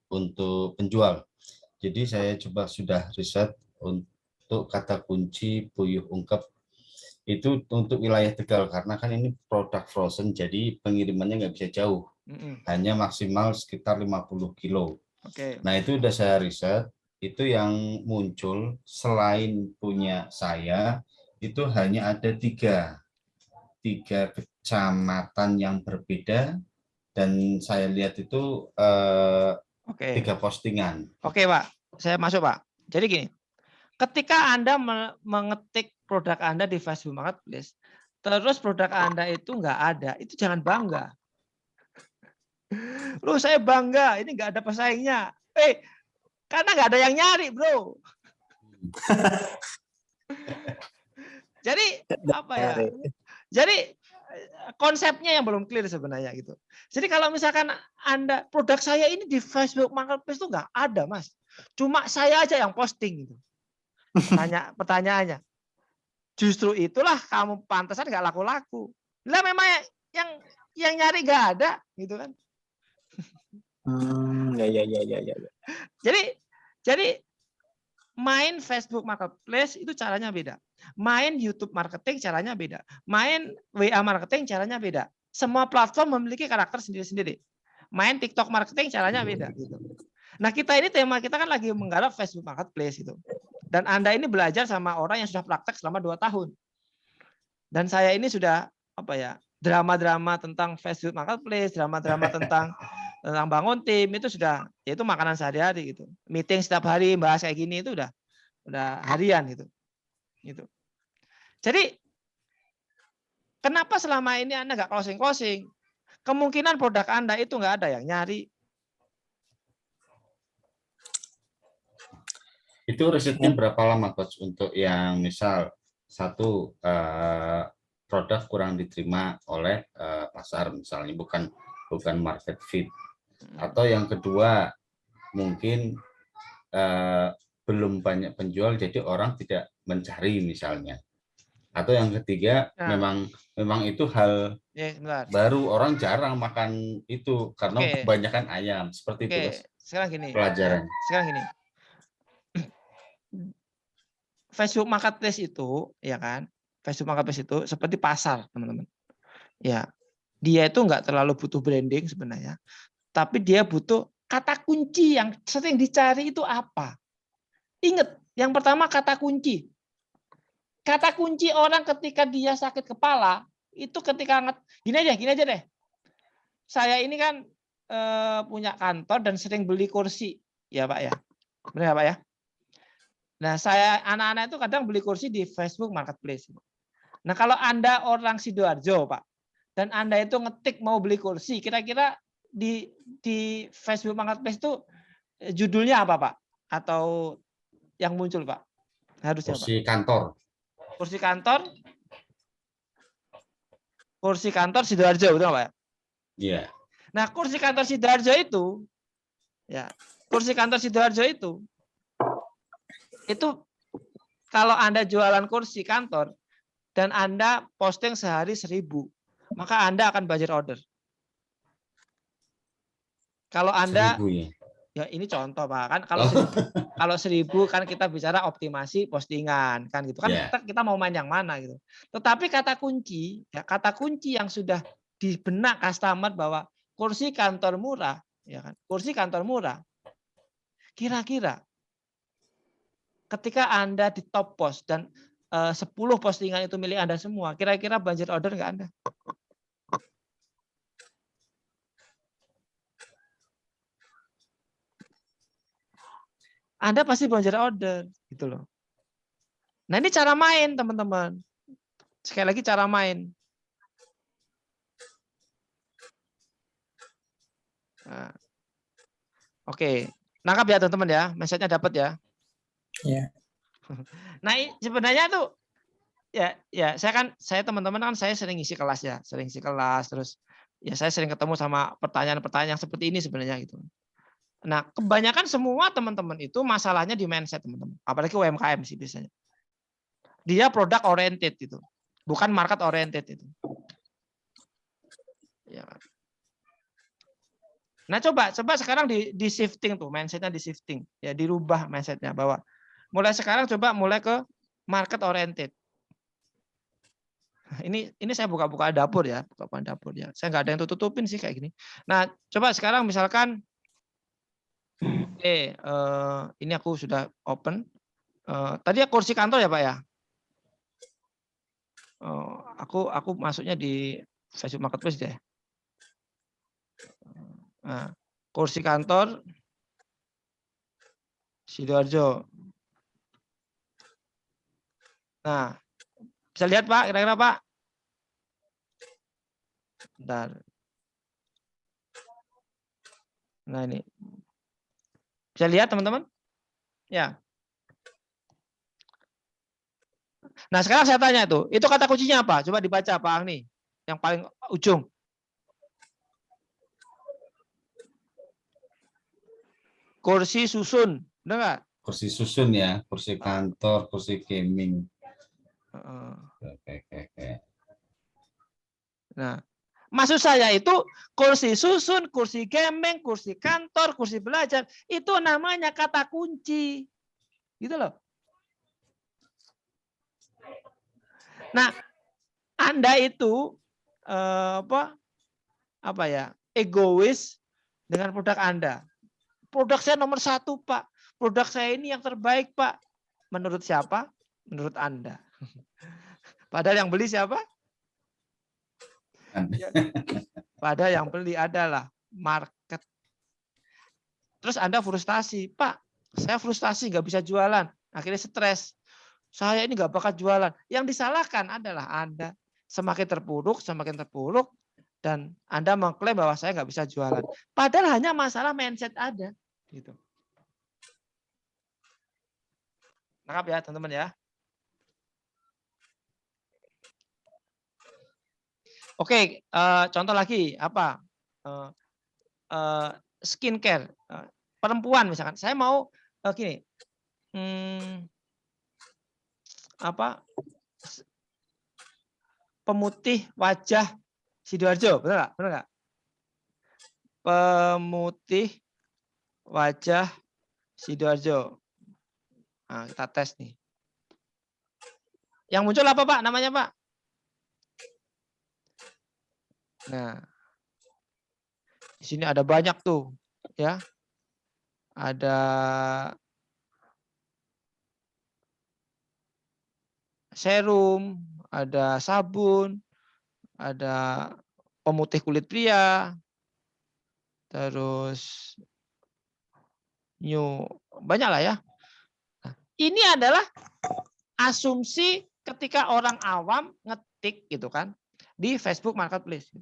untuk penjual. Jadi saya coba sudah riset untuk kata kunci puyuh ungkep itu untuk wilayah Tegal karena kan ini produk frozen jadi pengirimannya nggak bisa jauh. Hanya maksimal sekitar 50 kilo. Oke. Nah itu udah saya riset, itu yang muncul selain punya saya, itu hanya ada tiga kecamatan yang berbeda, dan saya lihat itu 3 postingan. Oke Pak, saya masuk Pak. Jadi gini, ketika Anda mengetik produk Anda di Facebook Marketplace, terus produk Anda itu nggak ada, itu jangan bangga. Loh saya bangga, ini nggak ada pesaingnya. Karena nggak ada yang nyari, bro. Jadi apa ya? Jadi konsepnya yang belum clear sebenarnya gitu. Jadi kalau misalkan Anda produk saya ini di Facebook Marketplace itu nggak ada, Mas. Cuma saya aja yang posting gitu. Pertanyaannya. Justru itulah kamu pantasan nggak laku-laku. Lah memang yang nyari nggak ada gitu kan. Ya. Jadi main Facebook Marketplace itu caranya beda. Main YouTube Marketing caranya beda. Main WA Marketing caranya beda. Semua platform memiliki karakter sendiri-sendiri. Main TikTok Marketing caranya beda. Gitu. Nah tema kita kan lagi menggarap Facebook Marketplace itu. Dan Anda ini belajar sama orang yang sudah praktek selama 2 tahun. Dan saya ini sudah drama-drama tentang Facebook Marketplace, drama-drama tentang bangun tim itu sudah, itu makanan sehari-hari gitu. Meeting setiap hari bahas kayak gini itu udah harian gitu. Jadi kenapa selama ini Anda nggak closing? Kemungkinan produk Anda itu nggak ada yang nyari. Itu risetnya berapa lama Coach untuk yang misal satu produk kurang diterima oleh pasar misalnya, bukan market fit. Atau yang kedua mungkin belum banyak penjual jadi orang tidak mencari misalnya. Atau yang ketiga memang itu hal baru, orang jarang makan itu karena kebanyakan ayam, seperti itu Mas. Sekarang gini. Pelajaran. Sekarang gini. Facebook Marketplace itu, ya kan? Facebook Marketplace itu seperti pasar, teman-teman. Ya, dia itu nggak terlalu butuh branding sebenarnya, tapi dia butuh kata kunci yang sering dicari itu apa. Ingat, yang pertama kata kunci. Kata kunci orang ketika dia sakit kepala itu ketika gini aja deh. Saya ini kan punya kantor dan sering beli kursi, ya Pak ya, benar ya Pak ya. Nah saya anak-anak itu kadang beli kursi di Facebook Marketplace. Nah kalau Anda orang Sidoarjo Pak, dan Anda itu ngetik mau beli kursi, kira-kira di Facebook Marketplace itu judulnya apa Pak? Atau yang muncul Pak? Harusnya kursi Pak. Kantor. Kursi kantor Sidoarjo, betul Pak? Iya. Nah, kursi kantor Sidoarjo itu, ya, kursi kantor Sidoarjo itu kalau Anda jualan kursi kantor dan Anda posting sehari 1.000, maka Anda akan budget order. Kalau Anda 1.000 ya ini contoh Pak, kan kalau 1.000 kan kita bicara optimasi postingan kan gitu kan, kita mau main yang mana gitu. Tetapi kata kunci yang sudah di benak customer bahwa kursi kantor murah, ya kan? Kursi kantor murah. Kira-kira ketika Anda di top post dan 10 postingan itu milik Anda semua, kira-kira budget order nggak Anda? Anda pasti budget order gitu loh. Nah ini cara main teman-teman. Sekali lagi cara main. Nah, oke, nangkap ya teman-teman ya, mindsetnya dapat ya. Iya. Nah sebenarnya tuh ya saya teman-teman kan saya sering isi kelas ya, terus ya saya sering ketemu sama pertanyaan-pertanyaan yang seperti ini sebenarnya gitu. Nah kebanyakan semua teman-teman itu masalahnya di mindset teman-teman, apalagi UMKM sih biasanya. Dia product oriented itu, bukan market oriented itu. Ya. Nah coba sekarang di shifting tuh mindsetnya, di shifting ya, dirubah mindsetnya bahwa mulai sekarang coba mulai ke market oriented. Ini saya buka dapur ya, buka dapur ya. Saya nggak ada yang tutupin sih kayak gini. Nah coba sekarang misalkan, ini aku sudah open. Tadi ya kursi kantor ya Pak ya. Aku masuknya di Facebook Marketplace deh. Nah, kursi kantor Sidoarjo. Nah, bisa lihat Pak, kira-kira Pak? Bentar. Nah ini. Bisa lihat teman-teman? Ya. Nah sekarang saya tanya itu kata kuncinya apa? Coba dibaca Pak Agni, yang paling ujung. Kursi susun, benar nggak? Kursi susun ya, kursi kantor, kursi gaming. Oke. Nah, maksud saya itu kursi susun, kursi gaming, kursi kantor, kursi belajar, itu namanya kata kunci. Gitu loh. Nah, Anda itu egois dengan produk Anda. Produk saya nomor 1 Pak. Produk saya ini yang terbaik Pak. Menurut siapa? Menurut Anda. Padahal yang beli siapa? Padahal yang beli adalah market. Terus Anda frustasi, Pak. Saya frustasi nggak bisa jualan. Akhirnya stres. Saya ini nggak bakal jualan. Yang disalahkan adalah Anda. Semakin terpuruk, dan Anda mengklaim bahwa saya nggak bisa jualan. Padahal hanya masalah mindset ada. Gitu. Nangkap ya teman-teman ya. Oke, contoh lagi apa? Eh, skincare. Perempuan misalkan, saya mau gini, apa? Pemutih wajah Sidoarjo, benar nggak? Benar nggak? Pemutih wajah Sidoarjo. Nah, kita tes nih. Yang muncul apa Pak? Namanya Pak? Nah, di sini ada banyak tuh, ya. Ada serum, ada sabun, ada pemutih kulit pria, terus banyak lah ya. Nah, ini adalah asumsi ketika orang awam ngetik gitu kan di Facebook Marketplace.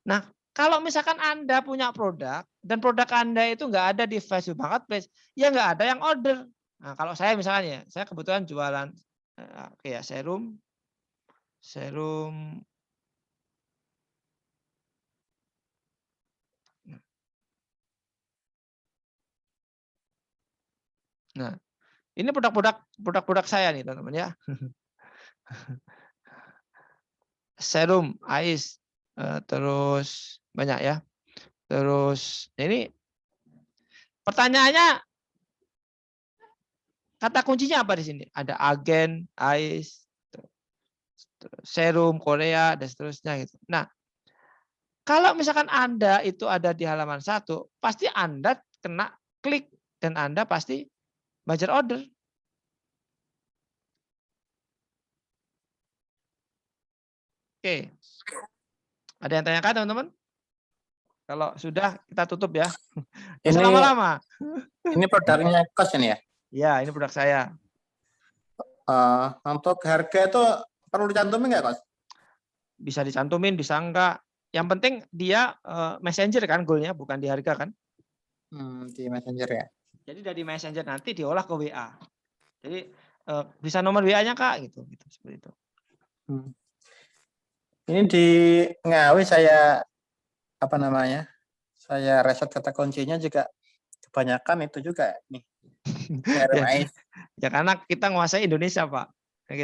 Nah, kalau misalkan Anda punya produk dan produk Anda itu nggak ada di Facebook Marketplace, ya nggak ada yang order. Nah, kalau saya misalnya, saya kebetulan jualan kayak serum. Nah, ini produk saya nih teman-teman ya. Serum, ais, terus banyak ya. Terus ini pertanyaannya, kata kuncinya apa di sini? Ada agen, ais, serum Korea dan seterusnya gitu. Nah, kalau misalkan Anda itu ada di halaman 1, pasti Anda kena klik dan Anda pasti belajar order. Oke. Ada yang tanyakan teman-teman? Kalau sudah kita tutup ya. Nggak usah lama-lama. Ini produknya kos ini ya? Ya, ini produk saya. Untuk harga itu perlu dicantumin nggak, Kos? Bisa dicantumin, bisa enggak. Yang penting dia messenger kan goalnya, bukan di harga kan. Di Messenger ya. Jadi dari messenger nanti diolah ke WA. Jadi bisa nomor WA-nya Kak gitu seperti itu. Ini di Ngawi saya apa namanya? Saya riset kata kuncinya juga kebanyakan itu juga nih. Ya karena kita nguasai Indonesia Pak.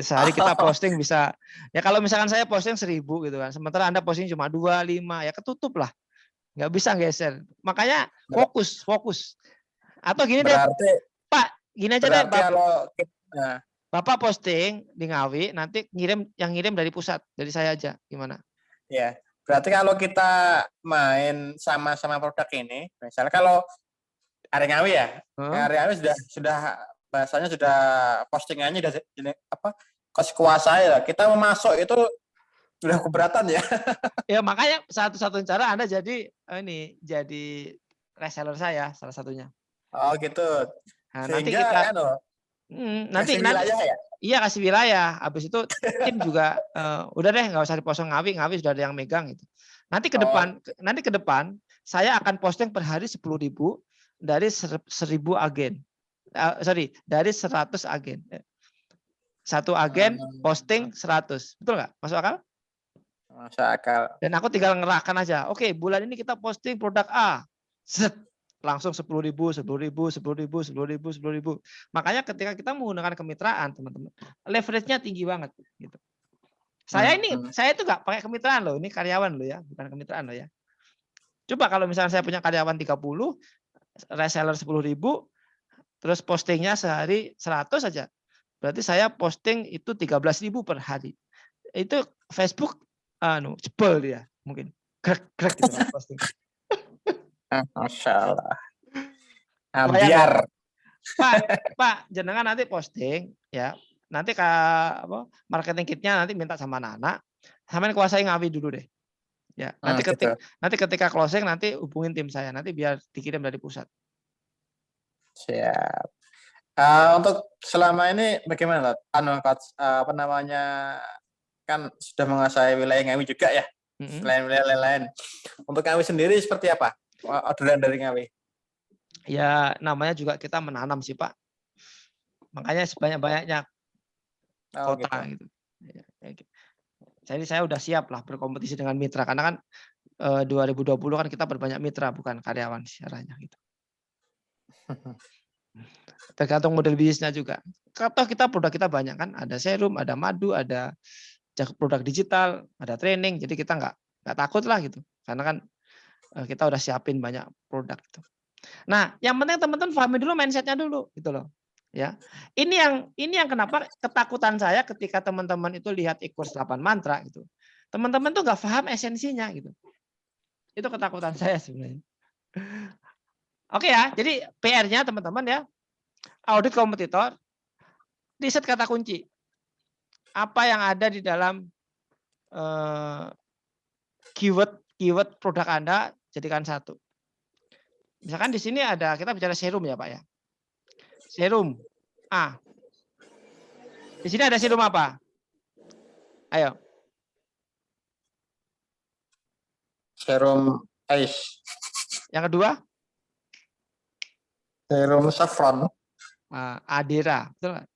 Sehari kita posting bisa, ya kalau misalkan saya posting 1000 gitu kan, sementara Anda posting cuma 2, 5, ya ketutup lah. Nggak bisa geser. Makanya fokus. Atau gini deh, Pak, gini aja deh, Bapak posting di Ngawi, nanti yang ngirim dari pusat, dari saya aja, gimana? Ya, berarti kalau kita main sama-sama produk ini, misalnya kalau Ari Ngawi ya, Ari Ngawi sudah bahasanya sudah postingannya sudah apa kos kuasai lah. Kita mau masuk itu sudah keberatan ya. Ya makanya satu-satunya cara Anda jadi reseller saya salah satunya. Oh gitu. Nah, sehingga nanti wilayah ya. Iya kasih wilayah. Habis itu tim juga udah deh nggak usah diposting Ngawi sudah ada yang megang gitu. Nanti ke depan saya akan posting per hari 10.000 dari 1.000 agen. Dari 100 agen. Satu agen posting 100. Betul nggak? Masuk akal? Masuk akal. Dan aku tinggal ngerahkan aja. Oke, bulan ini kita posting produk A. Set. Langsung 10.000. Makanya ketika kita menggunakan kemitraan, teman-teman, leverage-nya tinggi banget gitu. Saya itu nggak pakai kemitraan loh, ini karyawan loh ya, bukan kemitraan loh ya. Coba kalau misalnya saya punya karyawan 30, reseller 10.000, terus postingnya sehari 100 saja. Berarti saya posting itu 13.000 per hari. Itu Facebook jebol dia mungkin. Grek gitu posting. Masya Allah. Biar Pak, jenengan nanti posting ya. Nanti marketing kitnya nanti minta sama anak-anak. Sampai kuasai Ngawi dulu deh. Ya, nanti ketika closing nanti hubungin tim saya, nanti biar dikirim dari pusat. Siap. Untuk selama ini bagaimana, Coach? Apa namanya? Kan sudah menguasai wilayah Ngawi juga ya. Selain wilayah lain. Untuk Ngawi sendiri seperti apa? Orderan dari Ngawi? Ya namanya juga kita menanam sih Pak. Makanya sebanyak-banyaknya kota gitu. Jadi saya udah siap lah berkompetisi dengan mitra karena kan 2020 kan kita berbanyak mitra bukan karyawan siarannya gitu. Tergantung model bisnisnya juga. Atau produk kita banyak kan, ada serum, ada madu, ada produk digital, ada training. Jadi kita nggak takut lah gitu. Karena kan kita udah siapin banyak produk gitu. Nah, yang penting teman-teman pahami dulu mindsetnya dulu gitu loh. Ya. Ini yang kenapa ketakutan saya ketika teman-teman itu lihat e-course 8 mantra gitu. Teman-teman tuh nggak paham esensinya gitu. Itu ketakutan saya sebenarnya. Oke ya, jadi PR-nya teman-teman ya, audit kompetitor, riset kata kunci. Apa yang ada di dalam keyword produk Anda, jadikan satu. Misalkan di sini kita bicara serum ya Pak ya. Serum A. Di sini ada serum apa? Ayo. Serum Ice. Yang kedua? Serum saffron. Adera. Betul nggak?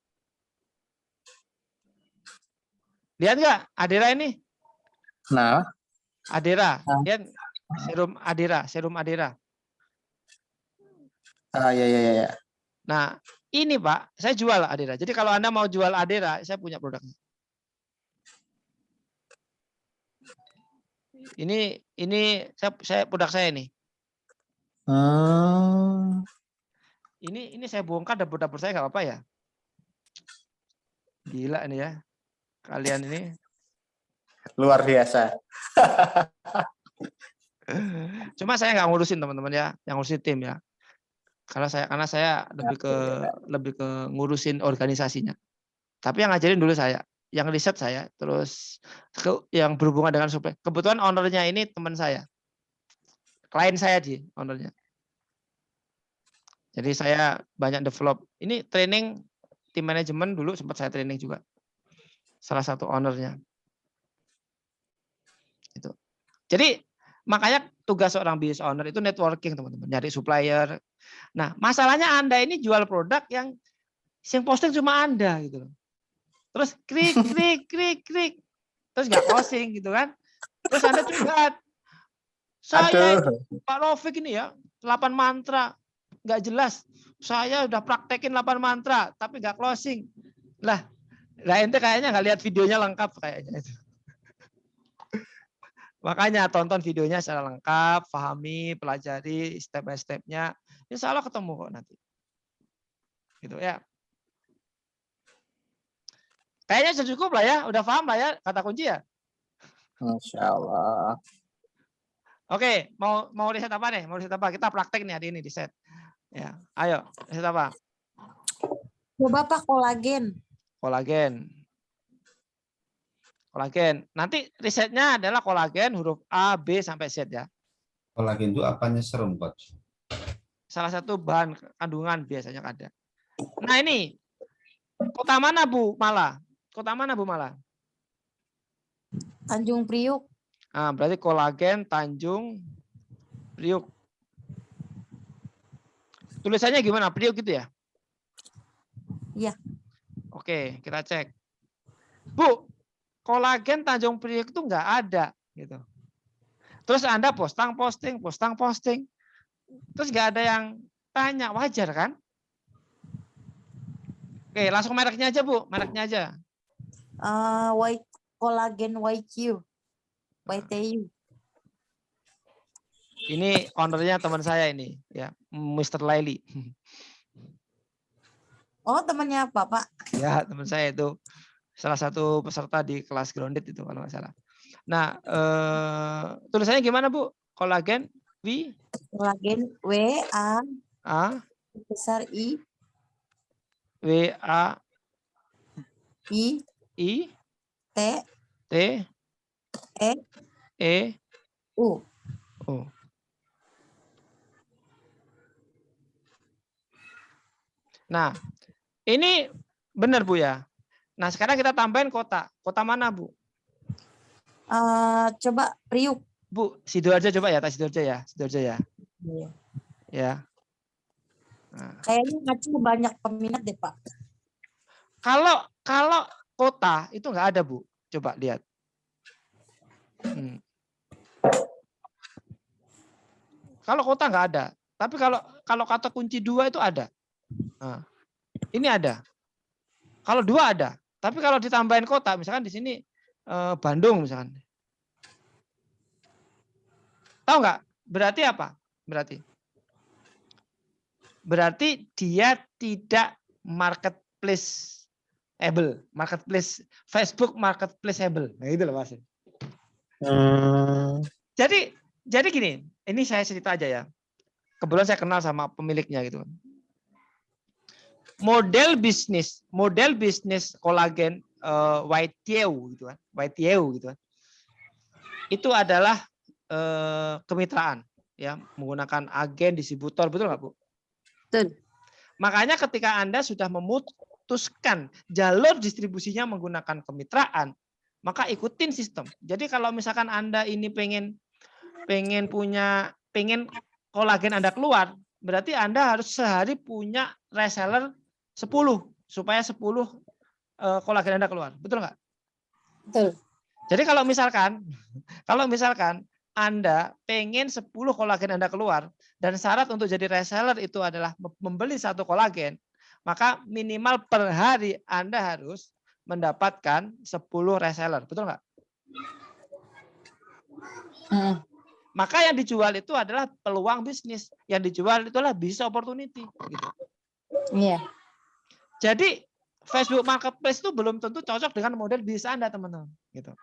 Lihat nggak Adera ini? Nah. Adera. Lihat serum Adera. Iya. Nah, ini Pak, saya jual Adera. Jadi kalau Anda mau jual Adera, saya punya produknya. Ini saya produk saya ini. Ini saya bongkar dapur saya nggak apa-apa ya. Gila ini ya. Kalian ini luar biasa. Cuma saya nggak ngurusin teman-teman ya, yang ngurusin tim ya. Karena saya lebih ke ngurusin organisasinya. Tapi yang ngajarin dulu saya, yang riset saya, terus yang berhubungan dengan supply. Kebetulan ownernya ini teman saya. Klien saya sih ownernya. Jadi saya banyak develop. Ini training tim manajemen dulu sempat saya training juga. Salah satu ownernya. Itu. Jadi makanya tugas seorang business owner itu networking teman-teman, nyari supplier. Nah, masalahnya Anda ini jual produk yang posting cuma Anda gitu loh. Terus klik. Terus nggak closing gitu kan. Terus Anda curhat. Saya Pak Rofik ini ya, 8 mantra. Nggak jelas. Saya udah praktekin 8 mantra, tapi nggak closing. Lah ente kayaknya nggak lihat videonya lengkap kayaknya itu. Makanya tonton videonya secara lengkap, pahami, pelajari step by step-nya. Insya Allah ketemu kok nanti. Gitu ya. Kayaknya sudah cukup lah ya, udah paham lah ya kata kunci ya. Masya Allah. Oke, mau riset apa nih? Mau riset apa? Kita praktek nih hari ini riset. Ya, ayo riset apa? Coba Pak kolagen. Nanti risetnya adalah kolagen huruf A, B sampai Z ya. Kolagen itu apanya serum, Coach? Salah satu bahan kandungan biasanya ada. Nah ini, kota mana Bu Mala? Tanjung Priuk. Nah, berarti kolagen Tanjung Priuk. Tulisannya gimana? Priuk gitu ya? Iya. Oke, kita cek. Bu, kolagen Tanjung Priuk itu nggak ada gitu. Terus Anda posting. Terus nggak ada yang tanya, wajar kan? Oke, langsung mereknya aja Bu, mereknya aja. Kolagen YQ. YTU. Ini ownernya teman saya ini, ya, Mr. Laili. Oh, temannya apa, Pak? Ya, teman saya itu salah satu peserta di kelas grounded itu kalau nggak salah. Nah, tulisannya gimana Bu? Kolagen Kolagen besar I T E U. Nah, ini benar Bu ya. Nah, sekarang kita tambahin kota. Kota mana Bu? Coba Priuk. Bu, Sidoarjo coba ya, Sidoarjo ya. Iya. Ya. Nah. Kayaknya Aceh banyak peminat deh Pak. Kalau kota itu nggak ada Bu. Coba lihat. Kalau kota nggak ada, tapi kalau kata kunci 2 itu ada. Nah, ini ada. Kalau 2 ada, tapi kalau ditambahin kota, misalkan di sini Bandung misalkan. Tahu nggak? Berarti apa? Berarti dia tidak marketplace-able, Facebook marketplace-able. Nah, itu loh Mas. Jadi gini, ini saya cerita aja ya. Kebetulan saya kenal sama pemiliknya gitu. Model bisnis kolagen YTU gitu kan. YTU gitu kan. Itu adalah kemitraan ya, menggunakan agen distributor, betul nggak Bu? Betul. Makanya ketika Anda sudah memutuskan jalur distribusinya menggunakan kemitraan, maka ikutin sistem. Jadi kalau misalkan Anda ini pengen kolagen Anda keluar, berarti Anda harus sehari punya reseller 10 supaya 10 kolagen Anda keluar. Betul nggak? Betul. Jadi kalau misalkan Anda pengen 10 kolagen Anda keluar dan syarat untuk jadi reseller itu adalah membeli 1 kolagen, maka minimal per hari Anda harus mendapatkan 10 reseller. Betul nggak? Maka yang dijual itu adalah peluang bisnis. Yang dijual itu adalah business opportunity. Gitu. Iya. Jadi Facebook Marketplace itu belum tentu cocok dengan model bisnis Anda, teman-teman. Gitu.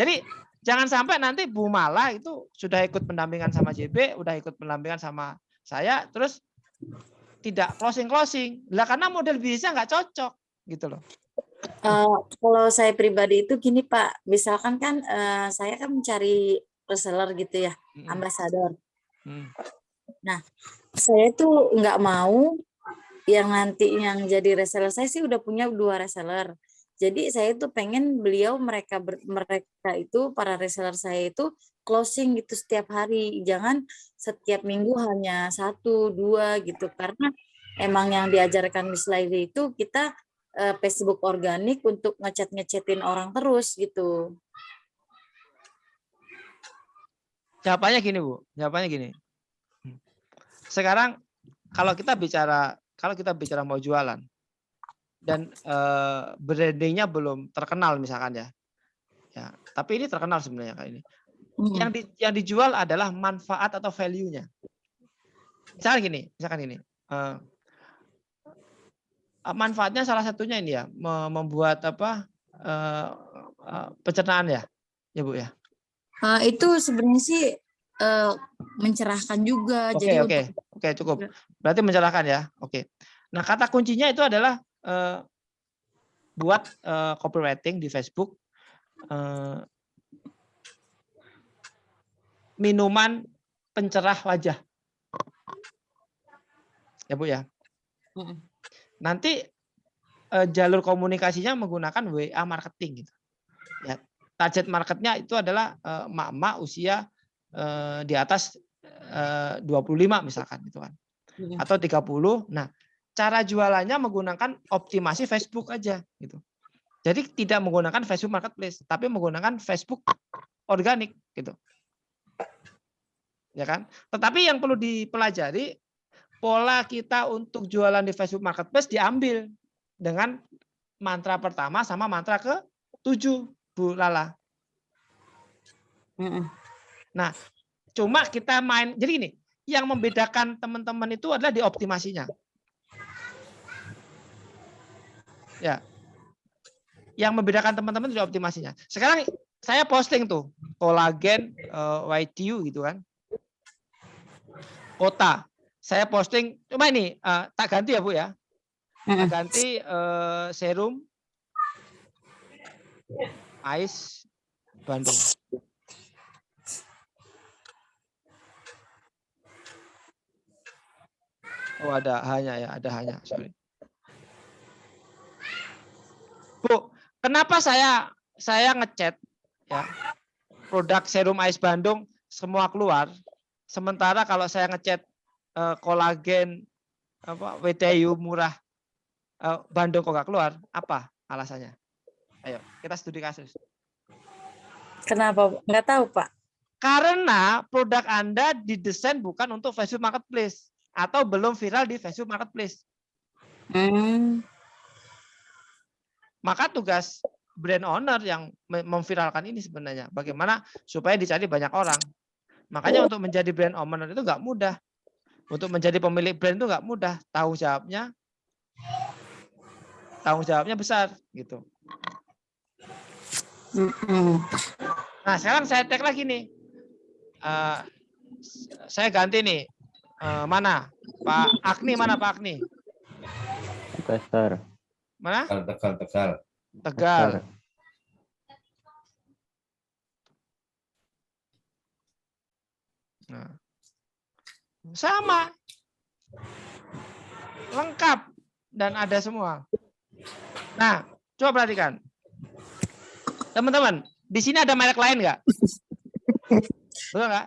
Jadi jangan sampai nanti Bu Mala itu sudah ikut pendampingan sama JB, udah ikut pendampingan sama saya, terus tidak closing. Lah karena model bisnisnya nggak cocok, gitu loh. Kalau saya pribadi itu gini Pak, misalkan kan saya kan mencari reseller gitu ya, ambasador. Nah, saya tuh nggak mau yang nanti yang jadi reseller, saya sih udah punya 2 reseller. Jadi saya tuh pengen mereka itu para reseller saya itu closing gitu setiap hari, jangan setiap minggu hanya 1, 2 gitu, karena emang yang diajarkan Miss Laili itu kita Facebook organik untuk ngechatin orang terus gitu. Jawabannya gini Bu, sekarang kalau kita bicara mau jualan dan brandingnya belum terkenal misalkan ya, tapi ini terkenal sebenarnya kayak ini. Yang dijual adalah manfaat atau value-nya. Misalkan gini, manfaatnya salah satunya ini ya, membuat pencernaan ya Bu ya. Itu sebenarnya sih mencerahkan juga. Oke, cukup. Berarti mencerahkan ya. Oke. Nah, kata kuncinya itu adalah buat copywriting di Facebook, minuman pencerah wajah. Ya Bu ya. Nanti jalur komunikasinya menggunakan WA marketing gitu. Ya, target marketnya itu adalah emak-emak usia di atas 25 misalkan gitu kan. Atau 30. Nah, cara jualannya menggunakan optimasi Facebook aja gitu. Jadi tidak menggunakan Facebook Marketplace, tapi menggunakan Facebook organik gitu. Ya kan? Tetapi yang perlu dipelajari, pola kita untuk jualan di Facebook Marketplace diambil dengan mantra pertama sama mantra ke-7, Bu Lala. Nah, cuma kita main, jadi gini, yang membedakan teman-teman itu adalah di optimasinya. Ya. Yang membedakan teman-teman itu di optimasinya. Sekarang saya posting tuh, kolagen YTU gitu kan. Kota. Saya posting, cuma ini tak ganti ya Bu ya. Tak ganti serum Ais Bandung. Oh ada hanya, sorry. Bu, kenapa saya ngechat ya produk serum Ais Bandung semua keluar, sementara kalau saya ngechat kolagen WTU murah Bandung kok nggak keluar? Apa alasannya? Ayo kita studi kasus. Kenapa? Nggak tahu, Pak. Karena produk Anda didesain bukan untuk Facebook Marketplace atau belum viral di Facebook Marketplace. Maka tugas brand owner yang memviralkan ini sebenarnya. Bagaimana supaya dicari banyak orang. Makanya untuk menjadi brand owner itu nggak mudah. Untuk menjadi pemilik brand itu nggak mudah. Tanggung jawabnya besar gitu. Nah sekarang saya tag lagi nih. Saya ganti nih. Mana Pak Agni? Mana Pak Agni? Tegal. Mana? Tegal. Tegal. Nah. Sama. Lengkap dan ada semua. Nah, coba perhatikan. Teman-teman, di sini ada merek lain nggak? Betul nggak?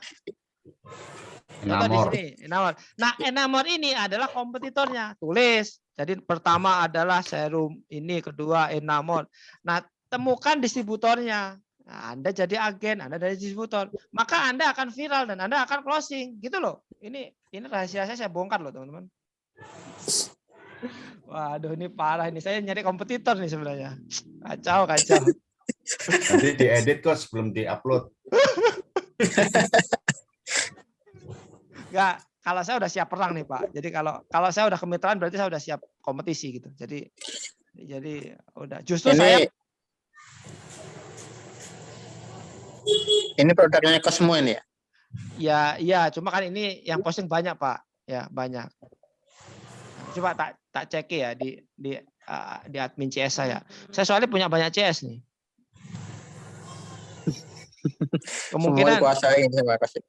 Enamor. Di sini, Enamor. Nah, Enamor ini adalah kompetitornya. Tulis. Jadi pertama adalah Serum, ini kedua Enamor. Nah, temukan distributornya. Nah, Anda jadi agen, Anda dari distributor. Maka Anda akan viral dan Anda akan closing. Gitu loh. Ini rahasia saya bongkar loh, teman-teman. Waduh, ini parah ini. Saya nyari kompetitor nih sebenarnya. Kacau. Nanti diedit kok sebelum diupload. Enggak, kalau saya udah siap perang nih, Pak. Jadi kalau saya udah kemitraan berarti saya udah siap kompetisi gitu. Jadi udah. Justru Ini, saya ini produknya Cosmo ini ya? ya, cuma kan ini yang posting banyak, Pak. Ya, banyak. Coba tak cek ya di admin CS saya. Saya soalnya punya banyak CS nih. Kemungkinan. Semua dikuasai ini Pak Kosim.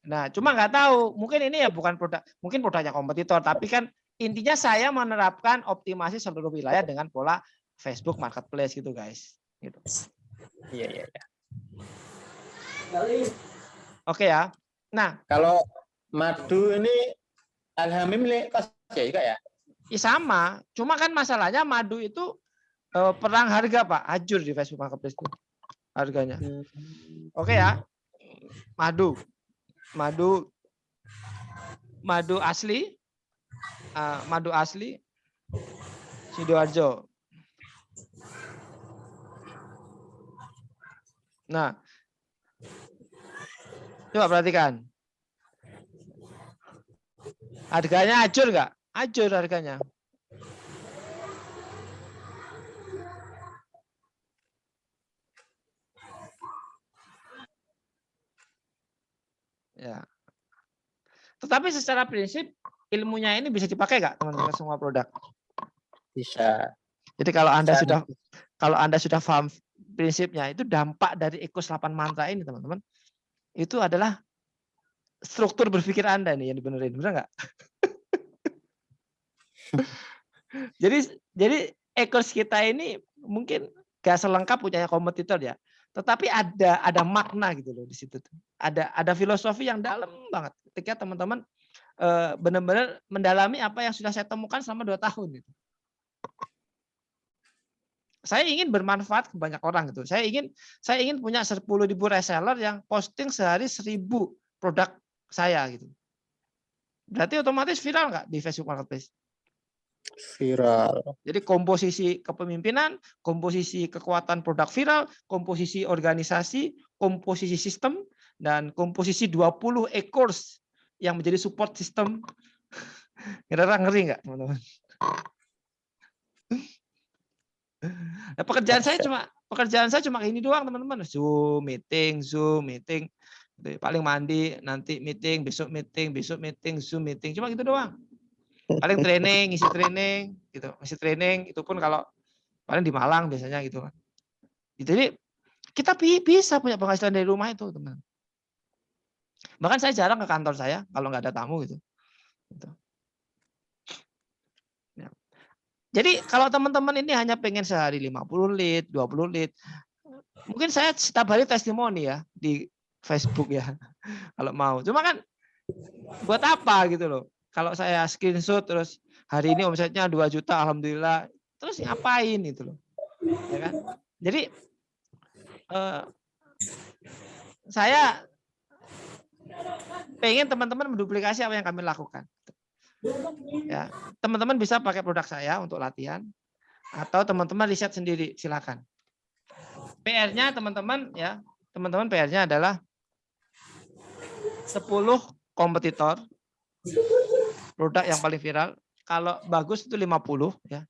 Nah, cuma nggak tahu. Mungkin ini ya bukan produk, mungkin produknya kompetitor. Tapi kan intinya saya menerapkan optimasi seluruh wilayah dengan pola Facebook Marketplace gitu, guys. Gitu. Iya. Oke ya. Nah, kalau madu ini Alhamim milik Kosim juga ya? Ya sama. Cuma kan masalahnya madu itu perang harga, Pak. Hancur di Facebook Marketplace itu harganya. Oke ya. Madu asli. Madu asli Sidoarjo. Nah, coba perhatikan. Harganya hancur nggak? Hancur harganya. Ya. Tetapi secara prinsip ilmunya ini bisa dipakai nggak teman-teman semua produk? Bisa. Jadi kalau Anda sudah paham prinsipnya, itu dampak dari Ekos 8 mantra ini teman-teman, itu adalah struktur berpikir Anda nih yang dibenerin, benar nggak? Jadi Ekos kita ini mungkin gak selengkap punya kompetitor ya, tetapi ada makna gitu loh di situ. Ada filosofi yang dalam banget ketika teman-teman benar-benar mendalami apa yang sudah saya temukan selama 2 tahun gitu. Saya ingin bermanfaat ke banyak orang gitu. Saya ingin punya 10.000 reseller yang posting sehari 1.000 produk saya gitu. Berarti otomatis viral nggak di Facebook Marketplace? Viral. Jadi komposisi kepemimpinan, komposisi kekuatan produk viral, komposisi organisasi, komposisi sistem, dan komposisi 20 e-course yang menjadi support sistem. Kira-kira ngeri nggak teman-teman? Nah, pekerjaan saya cuma ini doang teman-teman. Zoom meeting. Paling mandi, nanti meeting, besok meeting, Zoom meeting. Cuma gitu doang. Paling training, ngisi training, itu pun kalau paling di Malang biasanya gitu kan. Jadi kita bisa punya penghasilan dari rumah itu, teman. Bahkan saya jarang ke kantor saya kalau nggak ada tamu gitu. Ya. Jadi kalau teman-teman ini hanya pengen sehari 50 lead, 20 lead, mungkin saya setiap hari testimoni ya di Facebook ya, kalau mau. Cuma kan buat apa gitu loh. Kalau saya screenshot terus hari ini omsetnya 2 juta, alhamdulillah. Terus ngapain gitu loh. Ya kan? Jadi saya pengen teman-teman menduplikasi apa yang kami lakukan. Ya, teman-teman bisa pakai produk saya untuk latihan atau teman-teman riset sendiri, silakan. PR-nya teman-teman ya, teman-teman PR-nya adalah 10 kompetitor produk yang paling viral. Kalau bagus itu 50 ya.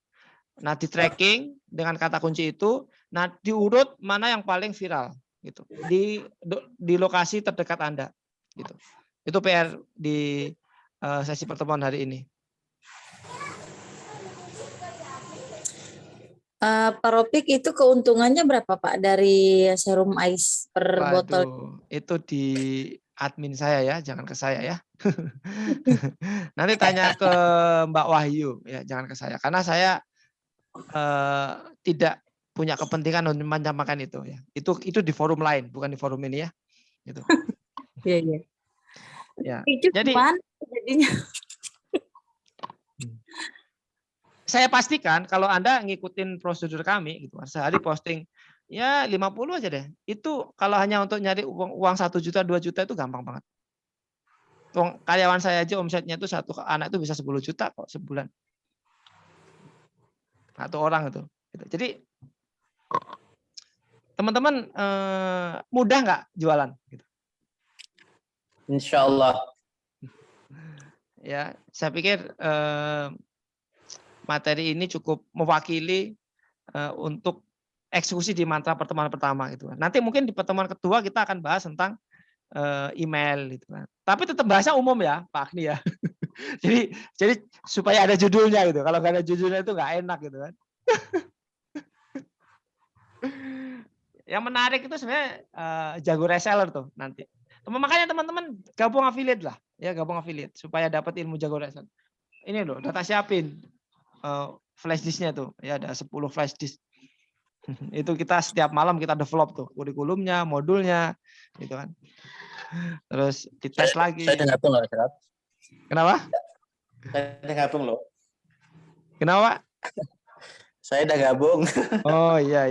Nah, di tracking dengan kata kunci itu, nah diurut mana yang paling viral gitu. Di lokasi terdekat Anda gitu. Itu PR di sesi pertemuan hari ini. Pak Ropik, itu keuntungannya berapa Pak dari serum ice per botol? Waduh, itu di admin saya ya, jangan ke saya ya. Nanti tanya ke Mbak Wahyu ya, jangan ke saya karena saya tidak punya kepentingan untuk menyampaikan itu ya. Itu di forum lain, bukan di forum ini ya. Gitu. Iya, iya. Ya. Itu Jadi gimana jadinya? saya pastikan kalau Anda ngikutin prosedur kami gitu, sehari posting ya 50 aja deh. Itu kalau hanya untuk nyari uang 1 juta, 2 juta itu gampang banget. Karyawan saya aja omsetnya itu satu anak itu bisa 10 juta kok sebulan. Satu orang itu. Gitu. Jadi teman-teman mudah nggak jualan? Gitu. Insya Allah. Ya, saya pikir materi ini cukup mewakili untuk eksekusi di mantra pertemuan pertama gitu. Nanti mungkin di pertemuan kedua kita akan bahas tentang email gitu kan. Tapi tetap bahasa umum ya, Pak Agni ya. jadi supaya ada judulnya gitu. Kalau nggak ada judulnya itu nggak enak gitu kan. Yang menarik itu sebenarnya jago reseller tuh nanti. Makanya teman-teman gabung affiliate lah, ya gabung affiliate supaya dapat ilmu jago reseller. Ini loh, data siapin flash disknya tuh, ya ada 10 flash disk. Itu kita setiap malam kita develop tuh kurikulumnya, modulnya, gitu kan. Terus dites lagi. Saya udah gabung loh, Ustaz. Kenapa? Saya udah gabung loh. Kenapa? Saya udah gabung. Oh iya.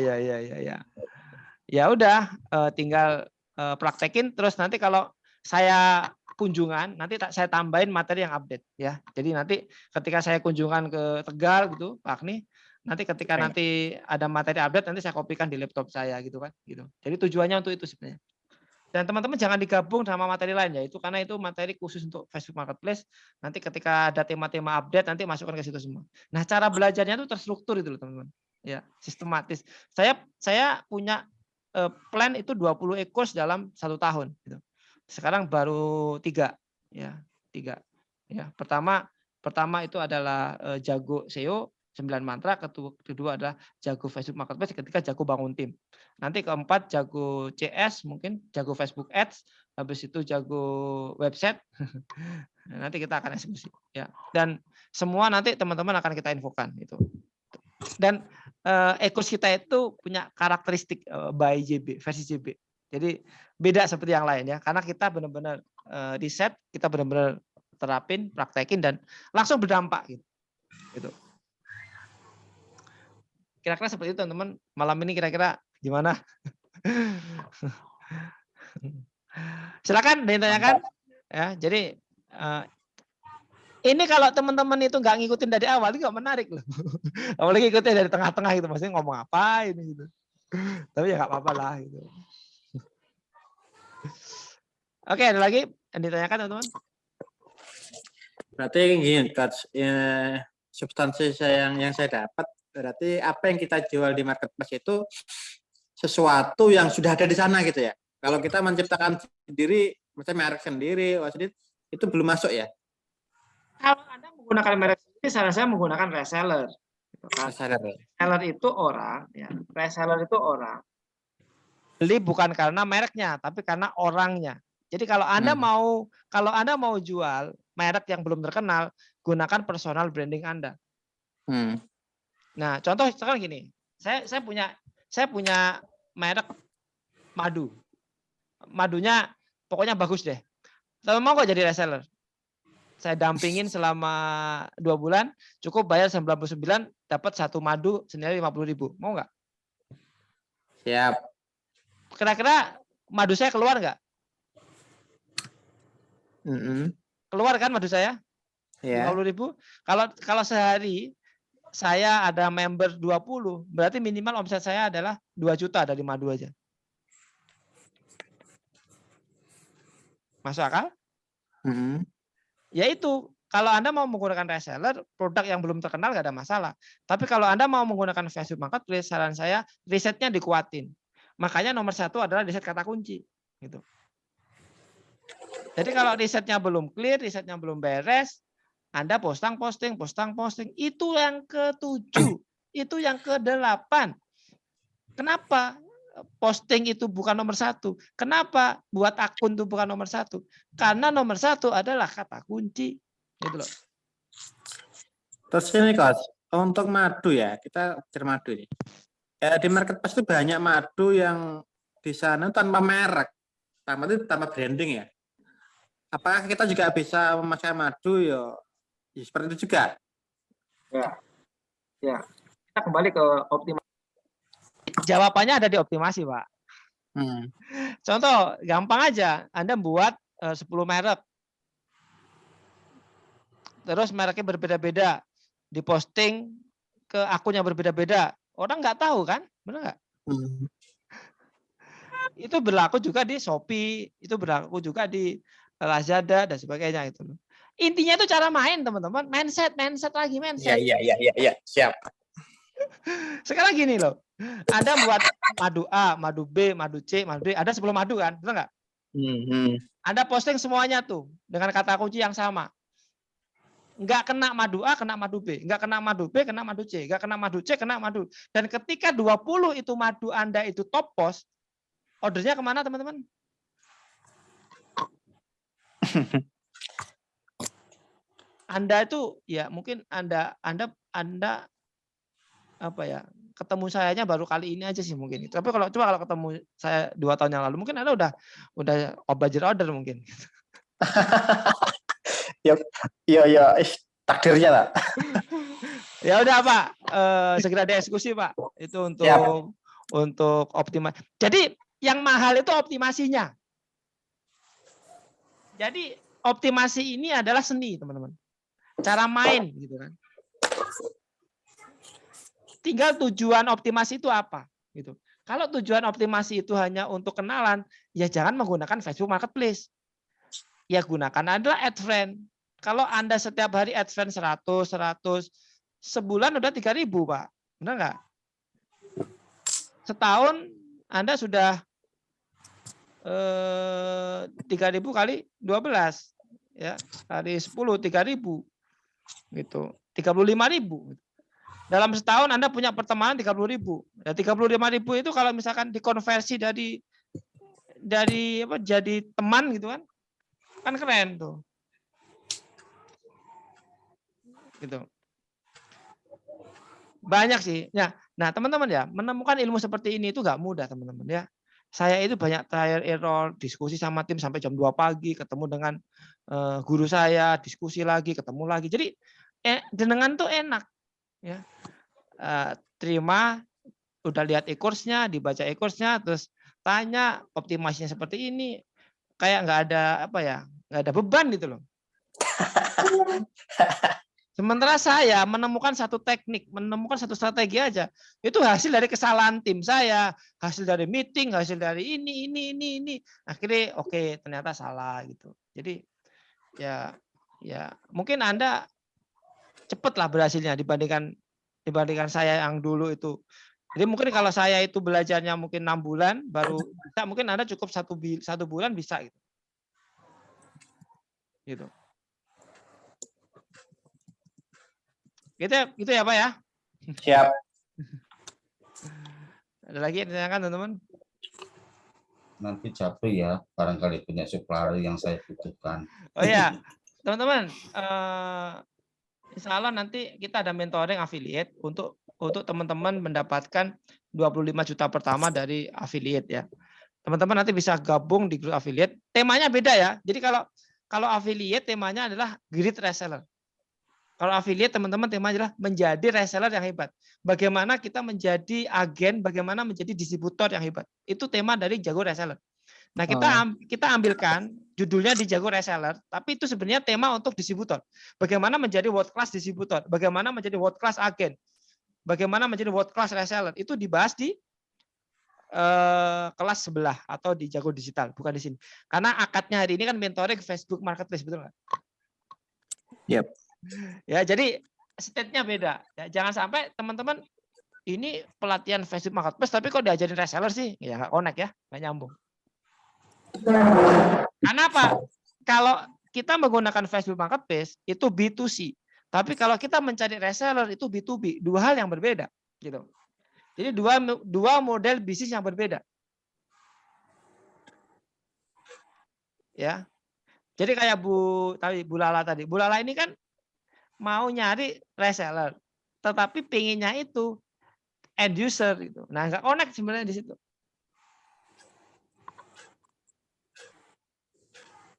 Ya udah, tinggal praktekin. Terus nanti kalau saya kunjungan, nanti saya tambahin materi yang update ya. Jadi nanti ketika saya kunjungan ke Tegal gitu, Pak Agni, nanti ketika nanti ada materi update, nanti saya kopikan di laptop saya gitu kan. Gitu. Jadi tujuannya untuk itu sebenarnya. Dan teman-teman jangan digabung sama materi lain ya, itu karena itu materi khusus untuk Facebook Marketplace. Nanti ketika ada tema-tema update nanti masukkan ke situ semua. Nah, cara belajarnya itu terstruktur itu loh, teman-teman. Ya, sistematis. Saya punya plan itu 20 e-course dalam 1 tahun gitu. Sekarang baru 3 ya, 3. Ya, pertama itu adalah jago SEO 9 mantra, kedua adalah jago Facebook Marketplace, ketika jago bangun tim. Nanti keempat jago CS, mungkin jago Facebook Ads, habis itu jago website. Nanti kita akan eksekusi ya. Dan semua nanti teman-teman akan kita infokan itu. Dan e-course kita itu punya karakteristik by JB, versi JB. Jadi beda seperti yang lain ya, karena kita benar-benar riset, kita benar-benar terapin, praktekin dan langsung berdampak gitu. Gitu. Kira-kira seperti itu teman-teman. Malam ini kira-kira gimana? Silakan ditanyakan. Ya, jadi ini kalau teman-teman itu nggak ngikutin dari awal itu nggak menarik loh. Apalagi ngikutin dari tengah-tengah gitu, maksudnya ngomong apa ini gitu. Tapi ya nggak apa-apa lah gitu. Oke, ada lagi yang ditanyakan teman-teman? Berarti gini, Coach, substansi yang saya dapat, berarti apa yang kita jual di marketplace itu sesuatu yang sudah ada di sana gitu ya. Kalau kita menciptakan sendiri, misalnya merek sendiri, itu belum masuk ya. Kalau Anda menggunakan merek sendiri, saya menggunakan reseller. Reseller itu orang, ya. Reseller itu orang. Beli bukan karena mereknya, tapi karena orangnya. Jadi kalau Anda mau jual merek yang belum terkenal, gunakan personal branding Anda. Nah, contoh sekarang gini, saya punya merek madu. Madunya pokoknya bagus deh. Tapi mau kok jadi reseller? Saya dampingin selama 2 bulan, cukup bayar 99, dapat 1 madu senilai 50.000. Mau nggak? Siap. Kira-kira madu saya keluar nggak Keluar kan madu saya? Ya. 50.000. Kalau sehari saya ada member 20, berarti minimal omset saya adalah 2 juta dari madu aja. Masuk akal? Ya itu, kalau Anda mau menggunakan reseller, produk yang belum terkenal nggak ada masalah. Tapi kalau Anda mau menggunakan Facebook Marketplace, saran saya risetnya dikuatin. Makanya nomor 1 adalah riset kata kunci. Gitu. Jadi kalau risetnya belum clear, risetnya belum beres, Anda posting. Itu yang ke-7, itu yang ke-8. Kenapa posting itu bukan nomor 1? Kenapa buat akun itu bukan nomor 1? Karena nomor 1 adalah kata kunci. Gitu loh. Terus ini Coach, untuk madu ya, kita bicara madu ini. Ya, di marketplace itu banyak madu yang di sana tanpa merek, tanpa branding ya. Apakah kita juga bisa memakai madu ya seperti itu juga? Ya. Kita kembali ke optimasi. Jawabannya ada di optimasi, Pak. Contoh, gampang aja. Anda buat 10 merek. Terus mereknya berbeda-beda. Diposting ke akun yang berbeda-beda. Orang nggak tahu kan? Benar nggak? Itu berlaku juga di Shopee. Itu berlaku juga di Lazada dan sebagainya. Itu. Intinya itu cara main, teman-teman. Mindset. Iya. Siap. Sekarang gini loh. Anda buat madu A, madu B, madu C, madu D. Ada 10 madu kan? Betul nggak? Anda posting semuanya tuh dengan kata kunci yang sama. Nggak kena madu A, kena madu B. Nggak kena madu B, kena madu C. Nggak kena madu C, kena madu. Dan ketika 20 itu madu Anda itu top post, ordernya kemana teman-teman? Anda itu ya mungkin Anda apa ya, ketemu sayanya baru kali ini aja sih mungkin. Tapi kalau ketemu saya 2 tahun yang lalu mungkin Anda udah budget order mungkin. Ya, takdirnya lah. Ya udah Pak, segera dieksekusi Pak. Itu untuk optimal. Jadi yang mahal itu optimasinya. Jadi optimasi ini adalah seni teman-teman. Cara main gitu kan. Tinggal tujuan optimasi itu apa gitu. Kalau tujuan optimasi itu hanya untuk kenalan, ya jangan menggunakan Facebook Marketplace. Ya gunakan adalah AdFriend. Kalau Anda setiap hari AdFriend 100, sebulan udah 3.000 Pak. Benar nggak? Setahun Anda sudah 3.000 kali 12 ya, kali 10 3.000 gitu. 35.000. Dalam setahun Anda punya pertemanan 30.000. Ya 35.000 itu kalau misalkan dikonversi dari apa jadi teman gitu kan. Kan keren tuh. Gitu. Banyak sih. Nah, teman-teman ya, menemukan ilmu seperti ini itu nggak mudah, teman-teman ya. Saya itu banyak trial error, diskusi sama tim sampai jam 2 pagi, ketemu dengan guru saya, diskusi lagi, ketemu lagi. Jadi jenengan tuh enak ya. Terima, udah lihat e-course-nya, dibaca e-course-nya, terus tanya optimasinya seperti ini, kayak nggak ada apa ya, nggak ada beban gitu loh. Sementara saya menemukan satu teknik, menemukan satu strategi aja. Itu hasil dari kesalahan tim saya, hasil dari meeting, hasil dari ini. Akhirnya oke, ternyata salah gitu. Jadi ya mungkin Anda cepatlah berhasilnya dibandingkan saya yang dulu itu. Jadi mungkin kalau saya itu belajarnya mungkin 6 bulan baru bisa, mungkin Anda cukup 1 bulan bisa gitu. Gitu. Gitu ya Pak ya. Siap. Ada lagi yang ditanyakan teman-teman? Nanti capek ya, barangkali punya supplier yang saya butuhkan. Oh ya, teman-teman, insya Allah nanti kita ada mentoring affiliate untuk teman-teman mendapatkan 25 juta pertama dari affiliate ya. Teman-teman nanti bisa gabung di grup affiliate. Temanya beda ya. Jadi kalau affiliate temanya adalah great reseller. Kalau affiliate teman-teman temanya adalah menjadi reseller yang hebat. Bagaimana kita menjadi agen, bagaimana menjadi distributor yang hebat. Itu tema dari jago reseller. Nah, kita ambilkan judulnya di Jago Reseller, tapi itu sebenarnya tema untuk distributor. Bagaimana menjadi world class distributor, bagaimana menjadi world class agen, bagaimana menjadi world class reseller, itu dibahas di kelas sebelah atau di Jago Digital, bukan di sini. Karena akadnya hari ini kan mentoring Facebook Marketplace, betul nggak? Yep. Ya, jadi state-nya beda. Ya, jangan sampai teman-teman ini pelatihan Facebook Marketplace, tapi kok diajarin reseller sih? Ya nggak connect ya, nggak nyambung. Karena apa? Kalau kita menggunakan Facebook Marketplace itu B2C, tapi kalau kita mencari reseller itu B2B, dua hal yang berbeda, gitu. Jadi dua model bisnis yang berbeda. Ya. Jadi kayak Bu Lala tadi. Bu Lala ini kan mau nyari reseller, tetapi pengennya itu end user gitu. Nah, nggak connect sebenarnya di situ.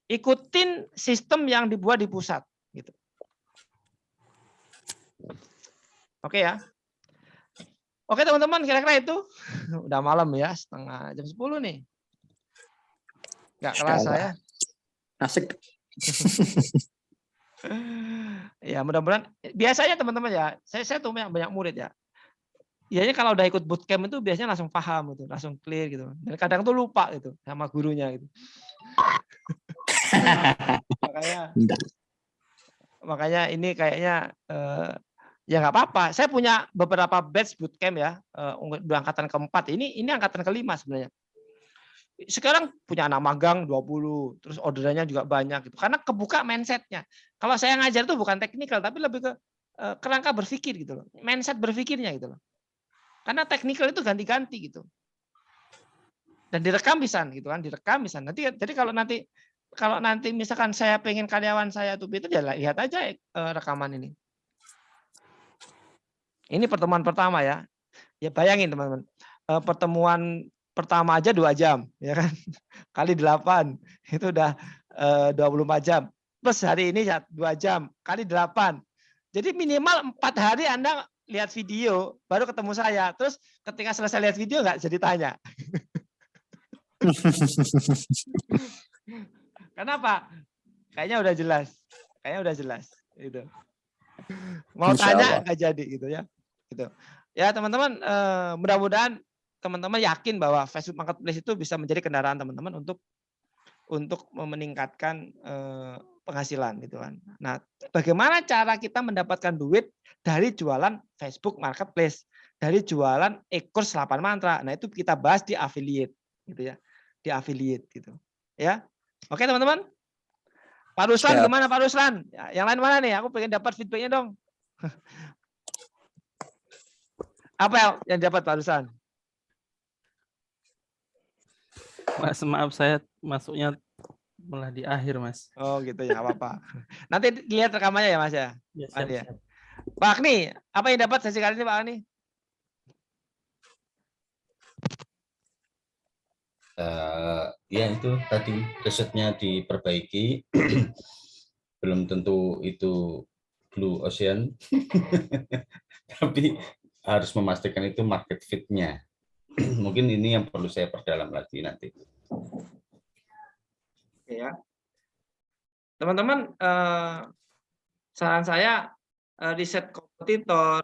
Ikutin sistem yang dibuat di pusat gitu. Oke ya. Oke teman-teman, kira-kira itu udah malam ya, setengah jam 10 nih. Nggak kerasa ya. Asik. Ya mudah-mudahan biasanya teman-teman ya, saya tuh banyak murid ya. Biasanya kalau udah ikut bootcamp itu biasanya langsung paham gitu, langsung clear gitu. Dan kadang tuh lupa gitu sama gurunya gitu. makanya ini kayaknya ya nggak apa-apa. Saya punya beberapa batch bootcamp ya, udah angkatan keempat. Ini angkatan kelima sebenarnya. Sekarang punya anak magang 20, terus orderannya juga banyak gitu. Karena kebuka mindsetnya. Kalau saya ngajar tuh bukan teknikal, tapi lebih ke kerangka berpikir gitu loh. Mindset berpikirnya gitu loh. Karena teknikal itu ganti-ganti gitu. Dan direkam bisa gitu kan, direkam bisa. Nanti jadi kalau nanti misalkan saya pengen karyawan saya tuh itu ya lihat aja rekaman ini. Ini pertemuan pertama ya. Ya bayangin teman-teman. Pertemuan pertama aja 2 jam, ya kan? Kali 8 itu udah 24 jam. Plus hari ini 2 jam kali 8. Jadi minimal 4 hari Anda lihat video baru ketemu saya. Terus ketika selesai lihat video nggak jadi tanya. Kenapa? Kayaknya udah jelas. Gitu. Mau tanya nggak jadi gitu ya. Gitu. Ya teman-teman, mudah-mudahan teman-teman yakin bahwa Facebook Marketplace itu bisa menjadi kendaraan teman-teman untuk meningkatkan penghasilan gitu kan. Nah, bagaimana cara kita mendapatkan duit dari jualan Facebook Marketplace, dari jualan e-course 8 mantra. Nah, itu kita bahas di affiliate gitu ya. Di affiliate gitu. Ya. Oke, teman-teman. Pak Ruslan gimana Pak Ruslan? Yang lain mana nih? Aku pengen dapat feedbacknya dong. Apa yang dapat Pak Ruslan? Mas, maaf saya masuknya malah di akhir, Mas. Oh gitu ya, apa-apa. Nanti lihat rekamannya ya Mas ya. Ya, siap, Ya. siap. Pak Agni, apa yang dapat sesi kali ini Pak Agni? Ya itu tadi risetnya diperbaiki. Belum tentu itu blue ocean, tapi harus memastikan itu market fit-nya. Mungkin ini yang perlu saya perdalam lagi nanti. Ya. Teman-teman, saran saya riset kompetitor,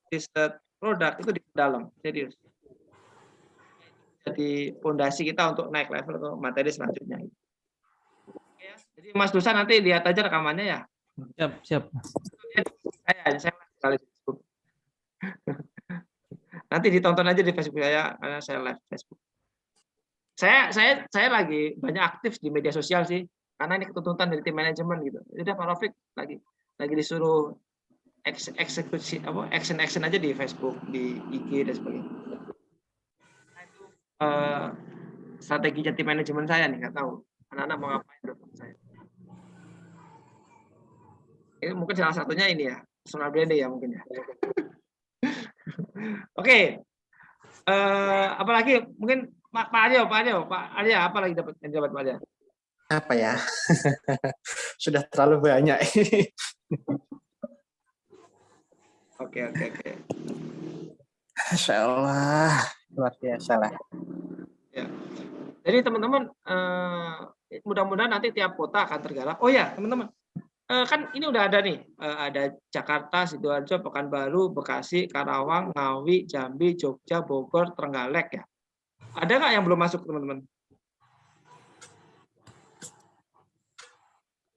riset produk itu di dalam, serius. Jadi fondasi kita untuk naik level ke materi selanjutnya. Ya, jadi Mas Dusan nanti lihat aja rekamannya ya. Siap, siap. Saya kali Facebook. Nanti ditonton aja di Facebook saya karena saya live Facebook. Saya lagi banyak aktif di media sosial sih karena ini ketuntutan dari tim manajemen gitu. Jadi Pak Rafiq lagi disuruh eksekusi action aja di Facebook, di IG dan sebagainya. Strategi tim manajemen saya nih, nggak tahu anak-anak mau ngapain menurut saya. Ini mungkin salah satunya ini ya, personal branding ya mungkin ya. Oke. Apalagi mungkin Pak Aryo, apa lagi dapat Pak Aryo? Apa ya? Sudah terlalu banyak. Oke. Masya Allah, luar biasa lah. Ya. Jadi teman-teman mudah-mudahan nanti tiap kota akan tergarap. Oh ya teman-teman, kan ini udah ada nih, ada Jakarta, Sidoarjo, Pekanbaru, Bekasi, Karawang, Ngawi, Jambi, Jogja, Bogor, Trenggalek ya. Ada nggak yang belum masuk teman-teman?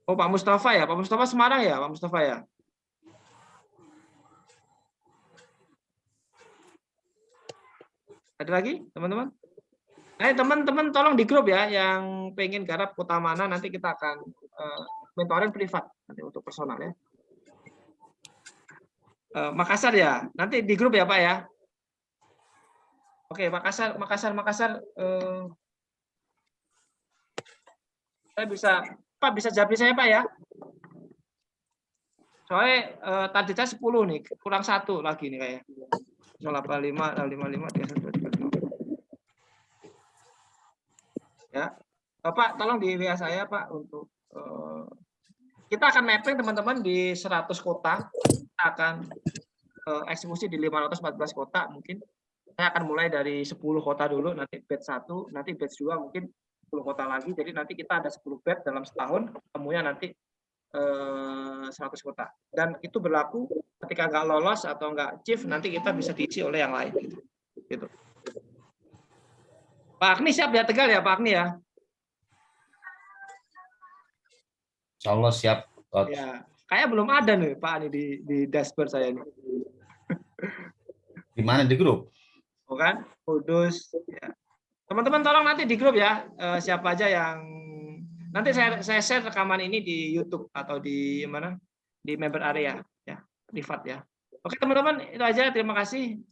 Oh Pak Mustafa ya, Pak Mustafa Semarang ya, Pak Mustafa ya. Ada lagi teman-teman? Teman-teman tolong di grup ya yang pengen garap kota mana, nanti kita akan mentoring privat nanti untuk personal ya. Makassar ya, nanti di grup ya Pak ya. Oke, Makassar. Saya bisa, Pak bisa jawab saya Pak ya. Soalnya tadi saya 10 nih, kurang 1 lagi nih kayak 085, 055, 31, 35. Ya, Bapak tolong di WA saya Pak untuk kita akan mapping teman-teman di 100 kota, kita akan eksekusi di 514 kota mungkin. Saya akan mulai dari 10 kota dulu, nanti batch 1, nanti batch 2 mungkin 10 kota lagi. Jadi nanti kita ada 10 batch dalam setahun, ketemunya nanti 100 kota. Dan itu berlaku ketika nggak lolos atau nggak chief, nanti kita bisa diisi oleh yang lain. Gitu. Pak Agni siap ya Tegal ya Pak Agni ya? Insya Allah siap. Coach. Ya, kayak belum ada nih Pak Agni di dashboard saya nih. Di mana di grup? Oh kan? Kudus. Ya. Teman-teman tolong nanti di grup ya, siapa aja yang nanti saya share rekaman ini di YouTube atau di mana? Di member area ya, privat ya. Oke teman-teman, itu aja. Terima kasih.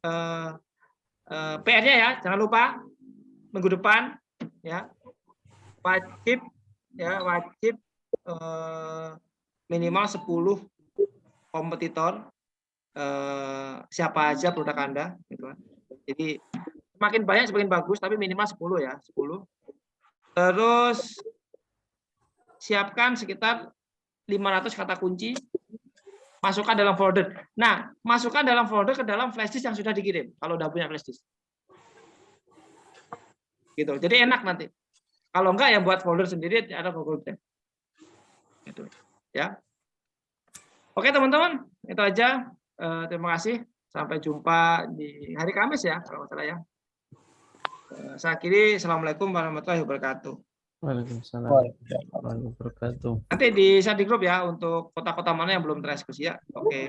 PR-nya ya, jangan lupa minggu depan ya wajib minimal 10 kompetitor, siapa aja produk Anda gitu kan. Jadi semakin banyak semakin bagus, tapi minimal 10 ya, 10. Terus siapkan sekitar 500 kata kunci, masukkan dalam folder. Nah, masukkan dalam folder ke dalam flash disk yang sudah dikirim kalau udah punya flash disk. Gitu. Jadi enak nanti. Kalau enggak ya buat folder sendiri ada Google Drive. Gitu. Ya. Oke teman-teman, itu aja. Terima kasih. Sampai jumpa di hari Kamis ya kalau nggak salah ya. Saya akhiri. Assalamualaikum warahmatullahi wabarakatuh. Waalaikumsalam warahmatullahi wabarakatuh. Nanti di grup ya untuk kota-kota mana yang belum tereksekusi ya. Oke.